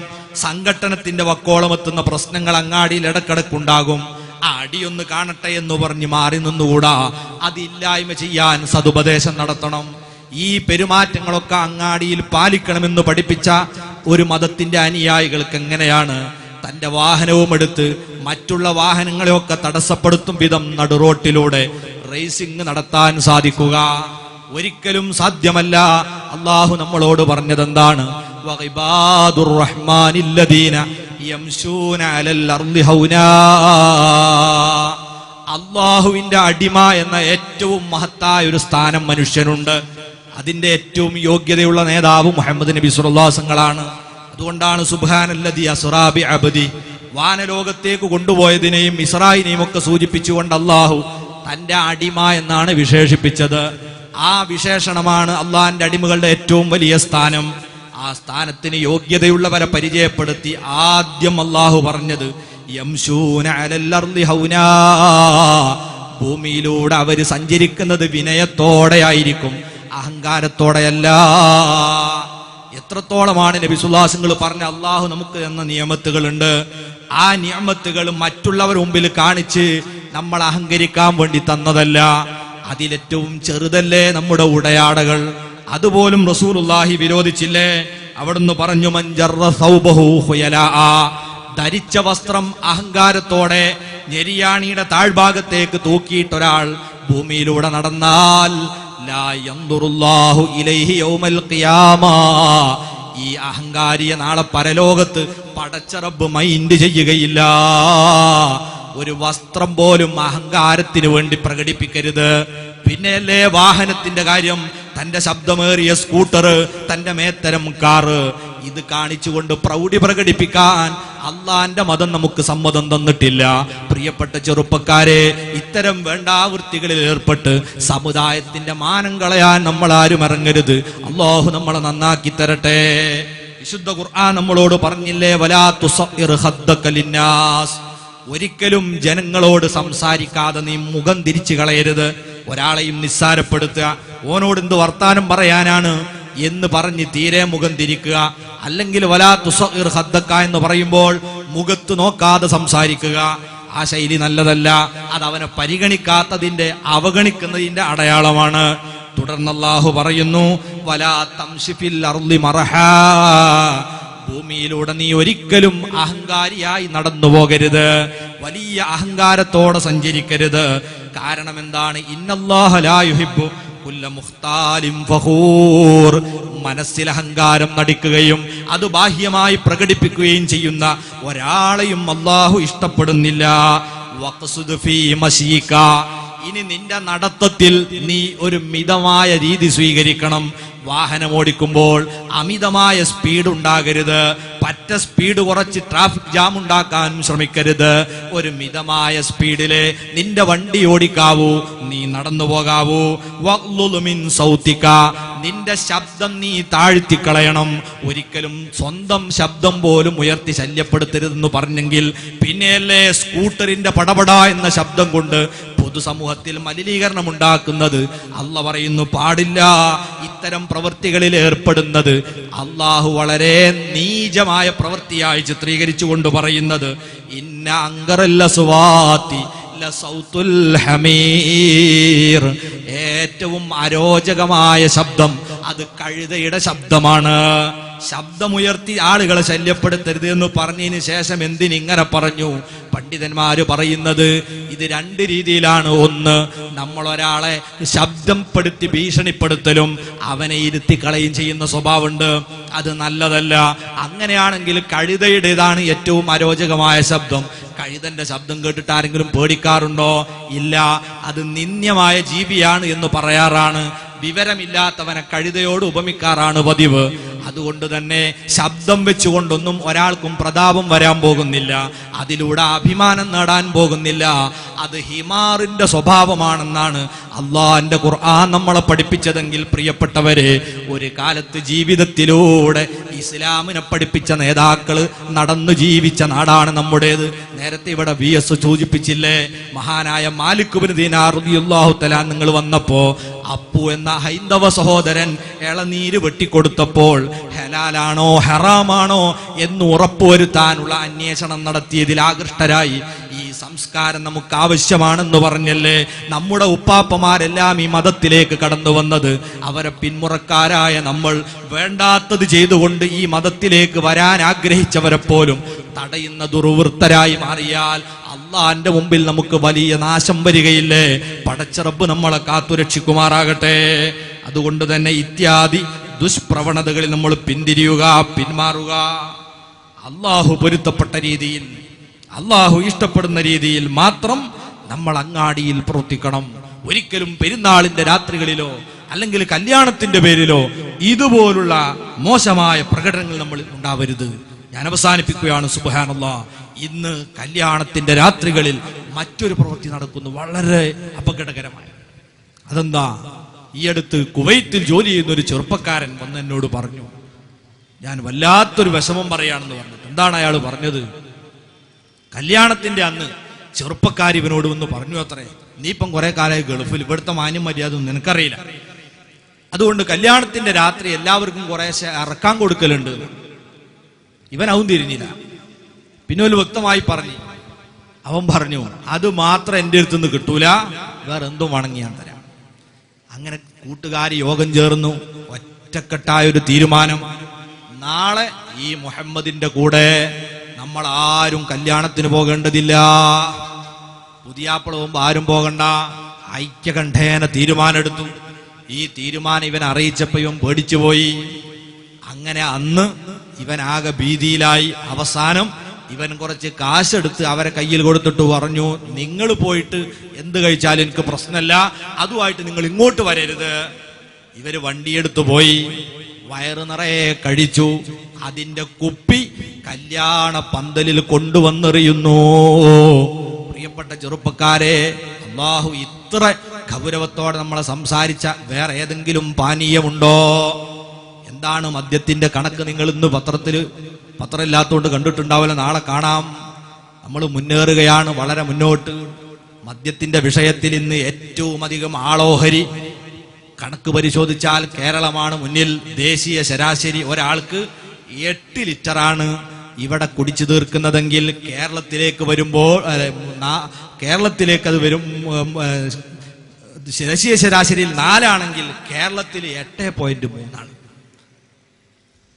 A: സംഘട്ടനത്തിന്റെ വക്കോളം എത്തുന്ന പ്രശ്നങ്ങൾ അങ്ങാടിയിൽ ഇടക്കിടക്കുണ്ടാകും. ആ അടിയൊന്ന് കാണട്ടെ എന്ന് പറഞ്ഞ് മാറി നിന്നുകൂടാ. അതില്ലായ്മ ചെയ്യാൻ സതുപദേശം നടത്തണം. ഈ പെരുമാറ്റങ്ങളൊക്കെ അങ്ങാടിയിൽ പാലിക്കണമെന്ന് പഠിപ്പിച്ച ഒരു മതത്തിന്റെ അനുയായികൾക്ക് എങ്ങനെയാണ് തന്റെ വാഹനവും എടുത്ത് മറ്റുള്ള വാഹനങ്ങളെയൊക്കെ തടസ്സപ്പെടുത്തും വിധം നടുറോട്ടിലൂടെ റേസിംഗ് നടത്താൻ സാധിക്കുക? ഒരിക്കലും സാധ്യമല്ല. അള്ളാഹു നമ്മളോട് പറഞ്ഞതെന്താണ്? വഇബാദുർ റഹ്മാനില്ലദീന യംശൂന അലൽ അർളി ഹൗനാ. അള്ളാഹുവിന്റെ അടിമ എന്ന ഏറ്റവും മഹത്തായ ഒരു സ്ഥാനം മനുഷ്യനുണ്ട്. അതിന്റെ ഏറ്റവും യോഗ്യതയുള്ള നേതാവ് മുഹമ്മദ് നബി സ്വല്ലല്ലാഹു അലൈഹി വസല്ലമാണ്. അതുകൊണ്ടാണ് സുബ്ഹാനല്ലദി അസ്റാ ബി അബ്ദി, വാനലോകത്തേക്ക് കൊണ്ടുപോയതിനെയും ഇസ്രായിനെയും ഒക്കെ സൂചിപ്പിച്ചുകൊണ്ട് അള്ളാഹു തന്റെ അടിമ എന്നാണ് വിശേഷിപ്പിച്ചത്. ആ വിശേഷണമാണ് അള്ളാഹിന്റെ അടിമകളുടെ ഏറ്റവും വലിയ സ്ഥാനം. ആ സ്ഥാനത്തിന് യോഗ്യതയുള്ളവരെ പരിചയപ്പെടുത്തി ആദ്യം അള്ളാഹു പറഞ്ഞത് യംശൂന അലൽ അർളി ഹൗനാ, ഭൂമിയിലൂടെ അവര് സഞ്ചരിക്കുന്നത് വിനയത്തോടെയായിരിക്കും, അഹങ്കാരത്തോടെയല്ല. എത്രത്തോളമാണ് നബി സല്ലല്ലാഹു അലൈഹി വസല്ലം പറഞ്ഞ അള്ളാഹു നമുക്ക് തന്ന നിയമത്തുകളുണ്ട്. ആ നിയമത്തുകൾ മറ്റുള്ളവർ മുമ്പിൽ കാണിച്ച് നമ്മൾ അഹങ്കരിക്കാൻ വേണ്ടി തന്നതല്ല. അതിലേറ്റവും ചെറുതല്ലേ നമ്മുടെ ഉടയാടകൾ? അതുപോലും റസൂലുള്ളാഹി വിരോധിച്ചില്ലേ? അവിടുന്ന് പറഞ്ഞു മൻജറ സൗബഹു ഖുയലാ, ധരിച്ച വസ്ത്രം അഹങ്കാരത്തോടെ ഞെരിയാണിയുടെ താഴ്ഭാഗത്തേക്ക് തൂക്കിയിട്ടൊരാൾ ഭൂമിയിലൂടെ നടന്നാൽ ലാ യൻദുറുല്ലാഹു ഇലൈഹി യൗമൽ ഖിയാമ, ഈ അഹങ്കാരിയെ നാളെ പരലോകത്ത് പടച്ച റബ്ബ് മൈൻഡ് ചെയ്യുകയില്ല. ഒരു വസ്ത്രം പോലും അഹങ്കാരത്തിന് വേണ്ടി പ്രകടിപ്പിക്കരുത്. പിന്നെയല്ലേ വാഹനത്തിന്റെ കാര്യം? തന്റെ ശബ്ദമേറിയ സ്കൂട്ടർ, തന്റെ മേത്തരം കാറ്, ഇത് കാണിച്ചുകൊണ്ട് പ്രൗഢി പ്രകടിപ്പിക്കാൻ അള്ളാന്റെ മതം നമുക്ക് സമ്മതം തന്നിട്ടില്ല. പ്രിയപ്പെട്ട ചെറുപ്പക്കാരെ, ഇത്തരം വേണ്ടാവൃത്തികളിൽ ഏർപ്പെട്ട് സമുദായത്തിന്റെ മാനം കളയാൻ നമ്മൾ ആരും ഇറങ്ങരുത്. അല്ലാഹു നമ്മളെ നന്നാക്കി തരട്ടെ. വിശുദ്ധ ഖുർആൻ നമ്മളോട് പറഞ്ഞില്ലേ വലാ തുസഇർ ഖദ്ദക ലിന്നാസ്, ഒരിക്കലും ജനങ്ങളോട് സംസാരിക്കാതെ നീ മുഖം തിരിച്ചു കളയരുത്. ഒരാളെയും നിസ്സാരപ്പെടുത്തുക, ഓനോട് എന്ത് വർത്താനം പറയാനാണ് എന്ന് പറഞ്ഞ് തീരെ മുഖം തിരിക്കുക. അല്ലെങ്കിൽ വലാ തുസഇർ ഖദ്ദക എന്ന് പറയുമ്പോൾ മുഖത്ത് നോക്കാതെ സംസാരിക്കുക. ആ ശൈലി നല്ലതല്ല. അത് അവനെ പരിഗണിക്കാത്തതിന്റെ, അവഗണിക്കുന്നതിന്റെ അടയാളമാണ്. തുടർന്ന് അല്ലാഹു പറയുന്നു വലാ തംശി ഫിൽ അർളി മർഹാ, ഭൂമിയിലൂടെ നീ ഒരിക്കലും അഹങ്കാരിയായി നടന്നു പോകരുത്, വലിയ അഹങ്കാരത്തോടെ സഞ്ചരിക്കരുത്. കാരണം എന്താണ്? ഇന്നല്ലാഹ ലാ യുഹിബ്ബു കുല്ല മുഖ്താലിൻ ഫഖൂർ, മനസ്സിൽ അഹങ്കാരം നടിക്കുകയും അത് ബാഹ്യമായി പ്രകടിപ്പിക്കുകയും ചെയ്യുന്ന ഒരാളെയും അല്ലാഹു ഇഷ്ടപ്പെടുന്നില്ല. വഖ്സുദ് ഫീ മശീക, ഇനി നിന്റെ നടത്തത്തിൽ നീ ഒരു മിതമായ രീതി സ്വീകരിക്കണം. വാഹനം ഓടിക്കുമ്പോൾ അമിതമായ സ്പീഡ് ഉണ്ടാകരുത്, പറ്റ സ്പീഡ് കുറച്ച് ട്രാഫിക് ജാം ഉണ്ടാക്കാൻ ശ്രമിക്കരുത്. ഒരു മിതമായ സ്പീഡിലെ നിന്റെ വണ്ടി ഓടിക്കാവൂ, നീ നടന്നു പോകാവൂ. വഗ്ളുദ് മിൻ സൗതിക, നിന്റെ ശബ്ദം നീ താഴ്ത്തിക്കളയണം. ഒരിക്കലും സ്വന്തം ശബ്ദം പോലും ഉയർത്തി ശല്യപ്പെടുത്തരുതെന്ന് പറഞ്ഞെങ്കിൽ പിന്നെയല്ലേ സ്കൂട്ടറിന്റെ പടപട എന്ന ശബ്ദം കൊണ്ട് പൊതുസമൂഹത്തിൽ മലിനീകരണം ഉണ്ടാക്കുന്നത്. അല്ലാഹു പറയുന്നു പാടില്ല. ഇത്തരം പ്രവൃത്തികളിൽ ഏർപ്പെടുന്നത് അള്ളാഹു വളരെ നീചമായ പ്രവൃത്തിയായി ചിത്രീകരിച്ചുകൊണ്ട് പറയുന്നത് ഇന്ന അങ്കറല്ല സുവാത്തി ലസൗത്തുൽ ഹമീർ, ഏറ്റവും അരോചകമായ ശബ്ദം അത് കഴുതയുടെ ശബ്ദമാണ്. ശബ്ദമുയർത്തി ആളുകളെ ശല്യപ്പെടുത്തരുത് എന്ന് പറഞ്ഞതിന് ശേഷം എന്തിനിങ്ങനെ പറഞ്ഞു? പണ്ഡിതന്മാര് പറയുന്നത് ഇത് രണ്ട് രീതിയിലാണ്. ഒന്ന്, നമ്മൾ ഒരാളെ ശബ്ദപ്പെടുത്തി ഭീഷണിപ്പെടുത്തലും അവനെ ഇരുത്തിക്കളയും ചെയ്യുന്ന സ്വഭാവമുണ്ട്, അത് നല്ലതല്ല. അങ്ങനെയാണെങ്കിൽ കഴുതയുടേതാണ് ഏറ്റവും അരോചകമായ ശബ്ദം. കഴുതന്റെ ശബ്ദം കേട്ടിട്ട് ആരെങ്കിലും പേടിക്കാറുണ്ടോ? ഇല്ല. അത് നിന്ദ്യമായ ജീവിയാണ് എന്ന് പറയാറാണ്. വിവരമില്ലാത്തവനെ കഴുതയോട് ഉപമിക്കാറാണ് പതിവ്. അതുകൊണ്ട് തന്നെ ശബ്ദം വെച്ചുകൊണ്ടൊന്നും ഒരാൾക്കും പ്രതാപം വരാൻ പോകുന്നില്ല, അതിലൂടെ അഭിമാനം നേടാൻ പോകുന്നില്ല. അത് ഹിമാറിന്റെ സ്വഭാവമാണെന്നാണ് അള്ളാന്റെ ഖുർആൻ നമ്മളെ പഠിപ്പിച്ചതെങ്കിൽ പ്രിയപ്പെട്ടവരെ, ഒരു കാലത്ത് ജീവിതത്തിലൂടെ ഇസ്ലാമിനെ പഠിപ്പിച്ച നേതാക്കള് നടന്നു ജീവിച്ച നാടാണ് നമ്മുടേത്. നേരത്തെ ഇവിടെ VS സൂചിപ്പിച്ചില്ലേ, മഹാനായ മാലിക് ഇബ്നു ദീനാർ റളിയല്ലാഹു തആല നിങ്ങൾ വന്നപ്പോ അപ്പു എന്ന ഹൈന്ദവ സഹോദരൻ ഇളനീര് വെട്ടിക്കൊടുത്തപ്പോൾ ഹലാലാണോ ഹറാമാണോ എന്ന് ഉറപ്പുവരുത്താനുള്ള അന്വേഷണം നടത്തിയതിൽ ആകൃഷ്ടരായി ഈ സംസ്കാരം നമുക്ക് ആവശ്യമാണെന്ന് പറഞ്ഞല്ലേ നമ്മുടെ ഉപ്പാപ്പമാരെല്ലാം ഈ മതത്തിലേക്ക് കടന്നു വന്നത്. അവരെ പിന്മുറക്കാരായ നമ്മൾ വേണ്ടാത്തത് ചെയ്തുകൊണ്ട് ഈ മതത്തിലേക്ക് വരാൻ ആഗ്രഹിച്ചവരെ പോലും തടയുന്ന ദുർവൃത്തരായി മാറിയാൽ അള്ളാന്റെ മുമ്പിൽ നമുക്ക് വലിയ നാശം വരികയില്ലേ? പടച്ച റബ്ബ് നമ്മളെ കാത്തുരക്ഷിക്കുമാറാകട്ടെ. അതുകൊണ്ട് തന്നെ ഇത്യാദി ദുഷ്പ്രവണതകളിൽ നമ്മൾ പിന്തിരിയുക, പിന്മാറുക. അള്ളാഹു പൊരുത്തപ്പെട്ട രീതിയിൽ, അള്ളാഹു ഇഷ്ടപ്പെടുന്ന രീതിയിൽ മാത്രം നമ്മൾ അങ്ങാടിയിൽ പ്രവർത്തിക്കണം. ഒരിക്കലും പെരുന്നാളിന്റെ രാത്രികളിലോ അല്ലെങ്കിൽ കല്യാണത്തിന്റെ പേരിലോ ഇതുപോലുള്ള മോശമായ പ്രകടനങ്ങൾ നമ്മൾ ഉണ്ടാവരുത്. ഞാൻ അവസാനിപ്പിക്കുകയാണ്. സുബ്ഹാനല്ലാഹ്, ഇന്ന് കല്യാണത്തിന്റെ രാത്രികളിൽ മറ്റൊരു പ്രവൃത്തി നടക്കുന്നു, വളരെ അപകടകരമായ. അതെന്താ? ഈ അടുത്ത് കുവൈത്തിൽ ജോലി ചെയ്യുന്ന ഒരു ചെറുപ്പക്കാരൻ വന്ന് എന്നോട് പറഞ്ഞു, ഞാൻ വല്ലാത്തൊരു വിഷമം പറയാണെന്ന് പറഞ്ഞിട്ട്. എന്താണ് അയാൾ പറഞ്ഞത്? കല്യാണത്തിന്റെ അന്ന് ചെറുപ്പക്കാർ ഇവനോട് വന്ന് പറഞ്ഞു അത്രേ, നീ ഇപ്പം കുറെ കാലമായി ഗൾഫിൽ, ഇവിടുത്തെ മാന്യം മര്യാദ ഒന്നും നിനക്കറിയില്ല, അതുകൊണ്ട് കല്യാണത്തിന്റെ രാത്രി എല്ലാവർക്കും കുറേശ്ശെ ഇറക്കാൻ കൊടുക്കലുണ്ട്. ഇവനവും തിരിഞ്ഞില്ല. പിന്നെ ഒരു വ്യക്തമായി പറഞ്ഞു, അവൻ പറഞ്ഞു അത് മാത്രം എൻ്റെ അടുത്തുനിന്ന് കിട്ടൂല, വേറെ എന്തും വണങ്ങി ഞാൻ തരാം. അങ്ങനെ കൂട്ടുകാർ യോഗം ചേർന്നു, ഒറ്റക്കെട്ടായ ഒരു തീരുമാനം, നാളെ ഈ മുഹമ്മദിന്റെ കൂടെ നമ്മൾ ആരും കല്യാണത്തിന് പോകേണ്ടതില്ല, പുതിയാപ്പിള പോകുമ്പോ ആരും പോകണ്ട, ഐക്യകണ്ഠേന തീരുമാനമെടുത്തു. ഈ തീരുമാനം ഇവൻ അറിയിച്ചപ്പോ ഇവൻ പേടിച്ചുപോയി. അങ്ങനെ അന്ന് ഇവൻ ആകെ ഭീതിയിലായി. അവസാനം ഇവൻ കുറച്ച് കാശെടുത്ത് അവരെ കയ്യിൽ കൊടുത്തിട്ട് പറഞ്ഞു, നിങ്ങൾ പോയിട്ട് എന്ത് കഴിച്ചാലും എനിക്ക് പ്രശ്നമല്ല, അതുമായിട്ട് നിങ്ങൾ ഇങ്ങോട്ട് വരരുത്. ഇവര് വണ്ടിയെടുത്തു പോയി, വയറ് നിറയെ കഴിച്ചു. അതിന്റെ കുപ്പി കല്യാണ പന്തലിൽ കൊണ്ടുവന്നെറിയുന്നു. പ്രിയപ്പെട്ട ചെറുപ്പക്കാരെ, അല്ലാഹു ഇത്ര ഗൗരവത്തോടെ നമ്മളെ സംസാരിച്ച വേറെ ഏതെങ്കിലും പാനീയമുണ്ടോ? എന്താണ് മദ്യത്തിന്റെ കണക്ക്? നിങ്ങൾ ഇന്ന് പത്രം ഇല്ലാത്തതുകൊണ്ട് കണ്ടിട്ടുണ്ടാവില്ല, നാളെ കാണാം. നമ്മൾ മുന്നേറുകയാണ് വളരെ മുന്നോട്ട്. മദ്യത്തിന്റെ വിഷയത്തിൽ ഇന്ന് ഏറ്റവും അധികം ആളോഹരി കണക്ക് പരിശോധിച്ചാൽ കേരളമാണ് മുന്നിൽ. ദേശീയ ശരാശരി ഒരാൾക്ക് 8 ലിറ്ററാണ് ഇവിടെ കുടിച്ചു തീർക്കുന്നതെങ്കിൽ കേരളത്തിലേക്ക് വരുമ്പോൾ കേരളത്തിലേക്ക് അത് വരും, ദേശീയ ശരാശരിയിൽ 4 ആണെങ്കിൽ കേരളത്തിൽ 8.3 ആണ്.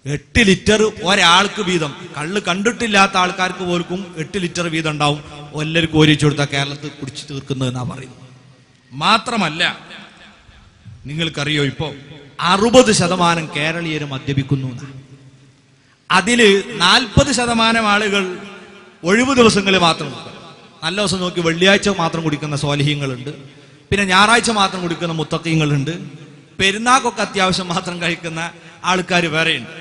A: 8 ലിറ്റർ ഒരാൾക്ക് വീതം. കള്ള് കണ്ടിട്ടില്ലാത്ത ആൾക്കാർക്ക് പോലും 8 ലിറ്റർ വീതം ഉണ്ടാവും. എല്ലാവർക്കും ഓരിച്ചു കൊടുത്താൽ കേരളത്തിൽ കുടിച്ചു തീർക്കുന്നത് എന്നാ പറയുന്നത്. മാത്രമല്ല നിങ്ങൾക്കറിയോ, ഇപ്പോ 60% കേരളീയർ മദ്യപിക്കുന്നു. അതില് 40% ആളുകൾ ഒഴിവ് ദിവസങ്ങളിൽ മാത്രം കുടിക്കും. നല്ല ദിവസം നോക്കി വെള്ളിയാഴ്ച മാത്രം കുടിക്കുന്ന സ്വാലിഹീങ്ങളുണ്ട്. പിന്നെ ഞായറാഴ്ച മാത്രം കുടിക്കുന്ന മുത്തഖീങ്ങളുണ്ട്. പെരുന്നാക്കൊക്കെ അത്യാവശ്യം മാത്രം കഴിക്കുന്ന ആൾക്കാർ വേറെയുണ്ട്.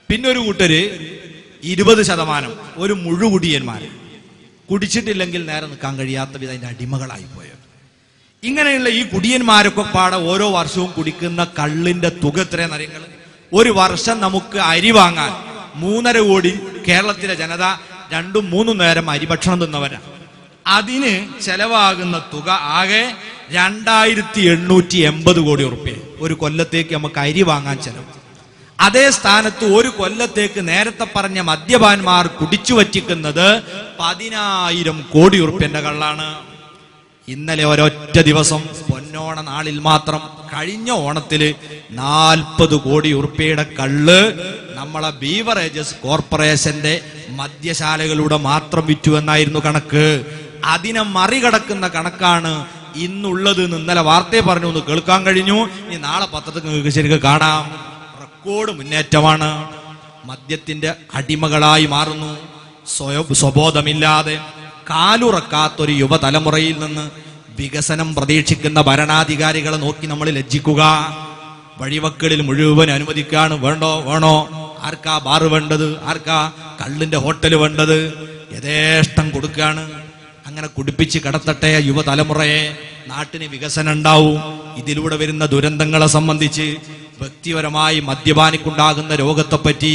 A: പിന്നെ ഒരു കൂട്ടര് 20% ഒരു മുഴുകുടിയന്മാര്, കുടിച്ചിട്ടില്ലെങ്കിൽ നേരെ നിൽക്കാൻ കഴിയാത്ത വിധം അതിന്റെ അടിമകളായി പോയത്. ഇങ്ങനെയുള്ള ഈ കുടിയന്മാരൊക്കെ പാടെ ഓരോ വർഷവും കുടിക്കുന്ന കള്ളിന്റെ തുക എത്രയെന്ന് അറിയുങ്ങൾ? ഒരു വർഷം നമുക്ക് അരി വാങ്ങാൻ 3.5 കോടി കേരളത്തിലെ ജനത 2-3 നേരം അരിഭക്ഷണം തിന്നവരാണ്. അതിന് ചെലവാകുന്ന തുക ആകെ 2880 കോടി ഉറുപ്പ്യ ഒരു കൊല്ലത്തേക്ക് നമുക്ക് അരി വാങ്ങാൻ ചെലവ്. അതേ സ്ഥാനത്ത് ഒരു കൊല്ലത്തേക്ക് നേരത്തെ പറഞ്ഞ മദ്യപാന്മാർ കുടിച്ചു വറ്റിക്കുന്നത് 10,000 കോടി ഉറുപ്പ്യന്റെ കള്ളാണ്. ഇന്നലെ ഒരൊറ്റ ദിവസം പൊന്നോണ നാളിൽ മാത്രം കഴിഞ്ഞ ഓണത്തില് 40 കോടി ഉറുപ്പ്യയുടെ കള്ള് നമ്മളെ ബീവറേജസ് കോർപ്പറേഷന്റെ മദ്യശാലകളുടെ മാത്രം വിറ്റു എന്നായിരുന്നു കണക്ക്. അതിനെ മറികടക്കുന്ന കണക്കാണ് ഇന്നുള്ളത്. ഇന്നലെ വാർത്തയെ പറഞ്ഞു, ഒന്ന് കേൾക്കാൻ കഴിഞ്ഞു. ഇനി നാളെ പത്രത്തിൽ നിങ്ങൾക്ക് ശരിക്കും കാണാം. റെക്കോർഡ് മുന്നേറ്റമാണ്. മദ്യത്തിന്റെ അടിമകളായി മാറുന്നു. സ്വബോധമില്ലാതെ കാലുറക്കാത്തൊരു യുവതലമുറയിൽ നിന്ന് വികസനം പ്രതീക്ഷിക്കുന്ന ഭരണാധികാരികളെ നോക്കി നമ്മൾ ലജ്ജിക്കുക. വഴിവക്കളിൽ മുഴുവൻ അനുവദിക്കാണ്. വേണോ? ആർക്കാ ബാറ് വേണ്ടത്? ആർക്കാ കള്ളിന്റെ ഹോട്ടൽ വേണ്ടത്? യഥേഷ്ടം കൊടുക്കുകയാണ്. അങ്ങനെ കുടിപ്പിച്ച് കടത്തട്ടെ യുവതലമുറയെ. നാട്ടിന് വികസനം ഉണ്ടാവും. ഇതിലൂടെ വരുന്ന ദുരന്തങ്ങളെ സംബന്ധിച്ച്, വ്യക്തിപരമായി മദ്യപാനിക്കുണ്ടാകുന്ന രോഗത്തെപ്പറ്റി,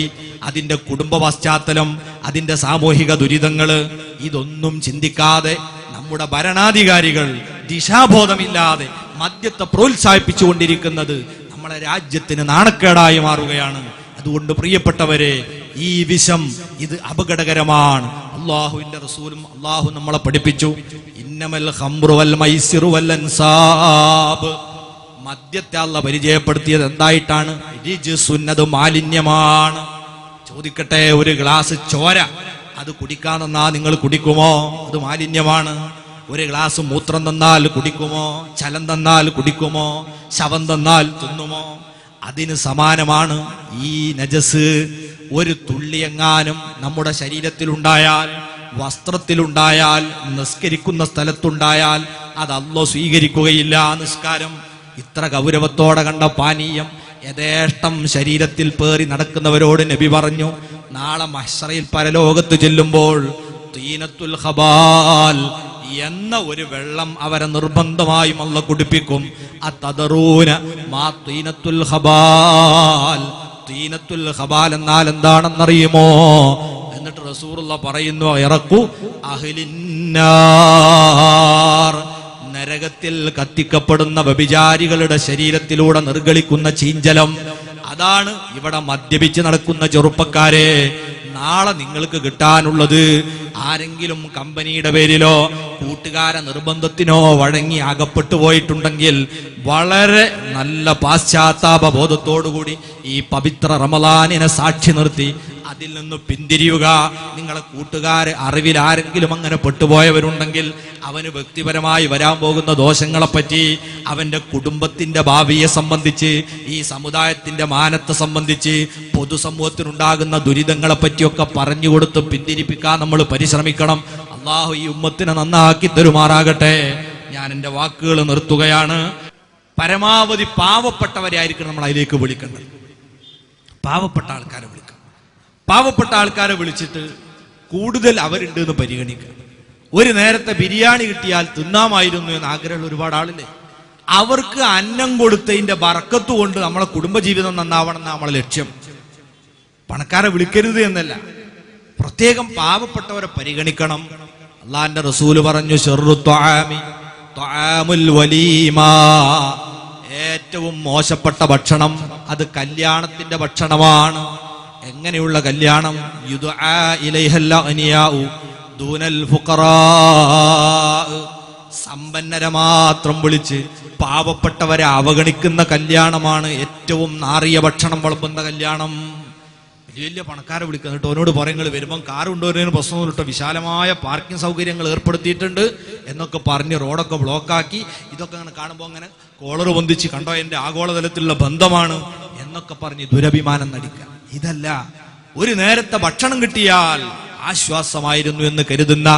A: അതിന്റെ കുടുംബ പശ്ചാത്തലം, അതിന്റെ സാമൂഹിക ദുരിതങ്ങള്, ഇതൊന്നും ചിന്തിക്കാതെ നമ്മുടെ ഭരണാധികാരികൾ ദിശാബോധമില്ലാതെ മദ്യത്തെ പ്രോത്സാഹിപ്പിച്ചുകൊണ്ടിരിക്കുന്നത് നമ്മളെ രാജ്യത്തിന് നാണക്കേടായി മാറുകയാണ്. അതുകൊണ്ട് പ്രിയപ്പെട്ടവരെ, ഈ വിഷം ഇത് അപകടകരമാണ്. അല്ലാഹുവിന്റെ റസൂലും അല്ലാഹു നമ്മളെ പഠിപ്പിച്ചു, ഇന്നമൽ ഖംറു വൽ മൈസിറു വൽ അൻസാബ്. മദ്യത്തെ അല്ലാഹു പരിചയപ്പെടുത്തിയത് എന്തായിട്ടാണ്? റിജ്സുന്നത് മാലിന്യമാണ്. ചോദിക്കട്ടെ, ഒരു ഗ്ലാസ് ചോര അത് കുടിക്കാൻ തന്നാ നിങ്ങൾ കുടിക്കുമോ? അത് മാലിന്യമാണ്. ഒരു ഗ്ലാസ് മൂത്രം തന്നാൽ കുടിക്കുമോ? ചലം തന്നാൽ കുടിക്കുമോ? ശവം തന്നാൽ തിന്നുമോ? അതിന് സമാനമാണ് ഈ നജസ്. ഒരു തുള്ളിയെങ്ങാനും നമ്മുടെ ശരീരത്തിലുണ്ടായാൽ, വസ്ത്രത്തിലുണ്ടായാൽ, നിസ്കരിക്കുന്ന സ്ഥലത്തുണ്ടായാൽ അത് അല്ലാഹു സ്വീകരിക്കുകയില്ല. നിസ്കാരം ഇത്ര ഗൗരവത്തോടെ കണ്ട പാനീയം യഥേഷ്ടം ശരീരത്തിൽ പേറി നടക്കുന്നവരോട് നബി പറഞ്ഞു, നാളെ മഹ്ശറയിൽ പരലോകത്ത് ചെല്ലുമ്പോൾ തീനത്തുൽ ഖബാൽ എന്ന ഒരു വെള്ളം അവരെ നിർബന്ധമായും അല്ലാഹു കുടിപ്പിക്കും. അതദറൂന മാ തീനത്തുൽ ഖബാൽ. തീനത്തുൽ ഖബാൽ എന്നാൽ എന്താണെന്നറിയുമോ? എന്നിട്ട് റസൂലുള്ളാഹി പറയുന്നു, ഇറക്കു അഹ്ലിന്നാർ. നരകത്തിൽ കത്തിക്കപ്പെടുന്ന വ്യഭിചാരികളുടെ ശരീരത്തിലൂടെ നിർഗളിക്കുന്ന ചീഞ്ചലം. അതാണ് ഇവിടെ മദ്യപിച്ച് നടക്കുന്ന ചെറുപ്പക്കാരെ. നാളെ നിങ്ങൾക്ക് കിട്ടാനുള്ളത് ആരെങ്കിലും കമ്പനിയുടെ പേരിലോ കൂട്ടുകാരെ നിർബന്ധത്തിനോ വഴങ്ങി അകപ്പെട്ടു പോയിട്ടുണ്ടെങ്കിൽ വളരെ നല്ല പാശ്ചാത്താപ ബോധത്തോടുകൂടി ഈ പവിത്ര റമളാനിനെ സാക്ഷി നിർത്തി അതിൽ നിന്ന് പിന്തിരിയുക. നിങ്ങളെ കൂട്ടുകാര് അറിവിൽ ആരെങ്കിലും അങ്ങനെ പെട്ടുപോയവരുണ്ടെങ്കിൽ അവന് വ്യക്തിപരമായി വരാൻ പോകുന്ന ദോഷങ്ങളെപ്പറ്റി, അവന്റെ കുടുംബത്തിന്റെ ഭാവിയെ സംബന്ധിച്ച്, ഈ സമുദായത്തിന്റെ മാനത്തെ സംബന്ധിച്ച്, പൊതുസമൂഹത്തിനുണ്ടാകുന്ന ദുരിതങ്ങളെ പറ്റിയൊക്കെ പറഞ്ഞുകൊടുത്ത് പിന്തിരിപ്പിക്കാൻ നമ്മൾ പരിശ്രമിക്കണം. അള്ളാഹു ഈ ഉമ്മത്തിനെ നന്നാക്കി തരുമാറാകട്ടെ. ഞാൻ എൻ്റെ വാക്കുകൾ നിർത്തുകയാണ്. പരമാവധി പാവപ്പെട്ടവരെ ആയിരിക്കണം നമ്മൾ അതിലേക്ക് വിളിക്കേണ്ടത്. പാവപ്പെട്ട ആൾക്കാരെ വിളിക്കണം. പാവപ്പെട്ട ആൾക്കാരെ വിളിച്ചിട്ട് കൂടുതൽ അവരുണ്ട് എന്ന് പരിഗണിക്കുക. ഒരു നേരത്തെ ബിരിയാണി കിട്ടിയാൽ തിന്നാമായിരുന്നു എന്ന് ആഗ്രഹമുള്ള ഒരുപാട് ആളില്ലേ? അവർക്ക് അന്നം കൊടുത്തതിന്റെ ബറക്കത്ത് കൊണ്ട് നമ്മളെ കുടുംബജീവിതം നന്നാവണം എന്നാണ് നമ്മളെ ലക്ഷ്യം. പണക്കാരെ വിളിക്കരുത് എന്നല്ല, പ്രത്യേകം പാവപ്പെട്ടവരെ പരിഗണിക്കണം. അള്ളാന്റെ റസൂല് പറഞ്ഞു, ശർറു ത്വആമി ത്വആമുൽ വലീമാ. ഏറ്റവും മോശപ്പെട്ട ഭക്ഷണം അത് കല്യാണത്തിന്റെ ഭക്ഷണമാണ്. എങ്ങനെയുള്ള കല്യാണം? യുദ്ആ ഇലൈഹൽ അഗ്നിയാഉ ദൂനൽ ഫുഖറാ. സമ്പന്നരെ മാത്രം വിളിച്ച് പാവപ്പെട്ടവരെ അവഗണിക്കുന്ന കല്യാണമാണ് ഏറ്റവും നാറിയ ഭക്ഷണം വിളമ്പുന്ന കല്യാണം. വലിയ വലിയ പണക്കാരെ വിളിക്കുക, എന്നിട്ട് ഓനോട് പറയുന്നത് വരുമ്പം കാർ കൊണ്ടുവരുന്നതിന് പ്രശ്നമൊന്നുമില്ല, വിശാലമായ പാർക്കിംഗ് സൗകര്യങ്ങൾ ഏർപ്പെടുത്തിയിട്ടുണ്ട് എന്നൊക്കെ പറഞ്ഞ് റോഡൊക്കെ ബ്ലോക്കാക്കി. ഇതൊക്കെ അങ്ങനെ കാണുമ്പോൾ അങ്ങനെ കോളർ പൊന്തിച്ച് കണ്ടോ എൻ്റെ ആഗോളതലത്തിലുള്ള ബന്ധമാണ് എന്നൊക്കെ പറഞ്ഞ് ദുരഭിമാനം നടിക്കുക. ഇതല്ല, ഒരു നേരത്തെ ഭക്ഷണം കിട്ടിയാൽ ആശ്വാസമായിരുന്നു എന്ന് കരുതുന്ന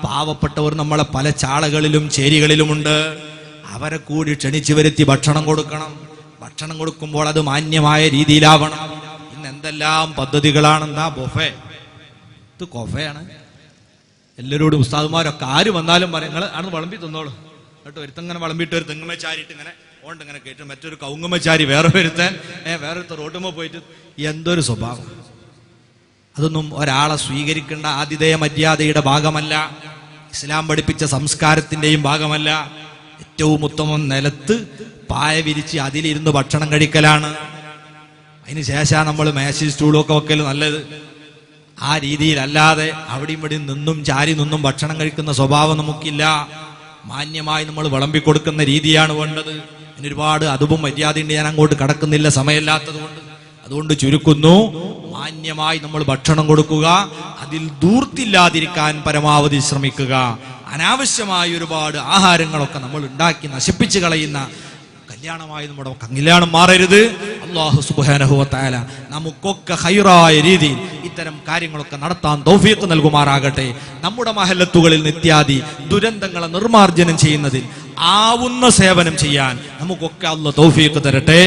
A: പാവപ്പെട്ടവർ നമ്മളെ പല ചാളകളിലും ചേരികളിലുമുണ്ട്. അവരെ കൂടി ക്ഷണിച്ചു വരുത്തി ഭക്ഷണം കൊടുക്കണം. ഭക്ഷണം കൊടുക്കുമ്പോൾ അത് മാന്യമായ രീതിയിലാവണം. ഇന്ന് എന്തെല്ലാം പദ്ധതികളാണ്. എന്താ ബൊഫേ, ഇത് കൊഫയാണ്. എല്ലാവരോടും ഉസ്താദുമാരൊക്കെ ആര് വന്നാലും പറയും നിങ്ങൾ ആണ് വിളമ്പി തന്നോളൂ. എന്നിട്ട് ഒരുത്തങ്ങനെ വിളമ്പിയിട്ട് ഒരു തെങ്ങുമച്ചാരിട്ട് ഇങ്ങനെ ഓണ്ട് ഇങ്ങനെ കേട്ടു, മറ്റൊരു കവുങ്ങുമച്ചാരി വേറെ വരുത്താൻ വേറൊരുത്ത റോട്ടുമ്പോൾ പോയിട്ട് എന്തൊരു സ്വഭാവം. അതൊന്നും ഒരാളെ സ്വീകരിക്കേണ്ട ആതിഥേയ മര്യാദയുടെ ഭാഗമല്ല, ഇസ്ലാം പഠിപ്പിച്ച സംസ്കാരത്തിന്റെയും ഭാഗമല്ല. ഏറ്റവും ഉത്തമം നിലത്ത് പായ വിരിച്ച് അതിലിരുന്ന് ഭക്ഷണം കഴിക്കലാണ്. അതിന് ശേഷം നമ്മൾ മേശയും സ്റ്റൂളും ഒക്കെ വെക്കൽ നല്ലത്. ആ രീതിയിലല്ലാതെ അവിടെയും ഇവിടെയും നിന്നും ചാരി നിന്നും ഭക്ഷണം കഴിക്കുന്ന സ്വഭാവം നമുക്കില്ല. മാന്യമായി നമ്മൾ വിളമ്പിക്കൊടുക്കുന്ന രീതിയാണ് വേണ്ടത്. അതിന് ഒരുപാട് അതും മര്യാദയുണ്ട്, ഞാൻ അങ്ങോട്ട് കടക്കുന്നില്ല സമയമില്ലാത്തത് കൊണ്ട്. അതുകൊണ്ട് ചുരുക്കുന്നു, മാന്യമായി നമ്മൾ ഭക്ഷണം കൊടുക്കുക, അതിൽ ധൂർത്തില്ലാതിരിക്കാൻ പരമാവധി ശ്രമിക്കുക. അനാവശ്യമായ ഒരുപാട് ആഹാരങ്ങളൊക്കെ നമ്മൾ ഉണ്ടാക്കി നശിപ്പിച്ചു കളയുന്ന കല്യാണമായി നമ്മുടെ കല്യാണം മാറരുത്. അല്ലാഹു സുബ്ഹാനഹു വ തആല നമുക്കൊക്കെ ഹൈറായ രീതിയിൽ ഇത്തരം കാര്യങ്ങളൊക്കെ നടത്താൻ തൗഫീഖ് നൽകുമാറാകട്ടെ. നമ്മുടെ മഹല്ലത്തുകളിൽ നിത്യാദി ദുരന്തങ്ങളെ നിർമാർജനം ചെയ്യുന്നതിൽ ആവുന്ന സേവനം ചെയ്യാൻ നമുക്കൊക്കെ അല്ലാഹു തൗഫീഖ് തരട്ടെ.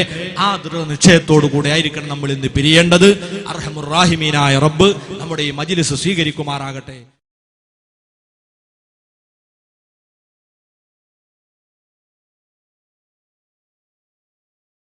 A: ആ ദൃഢനിശ്ചയത്തോടു കൂടെ ആയിരിക്കണം നമ്മൾ ഇന്ന് പിരിയേണ്ടത്. അർഹമുർ റാഹിമീനായ റബ്ബ് നമ്മുടെ ഈ മജ്ലിസ് സ്വീകരിക്കുമാറാകട്ടെ.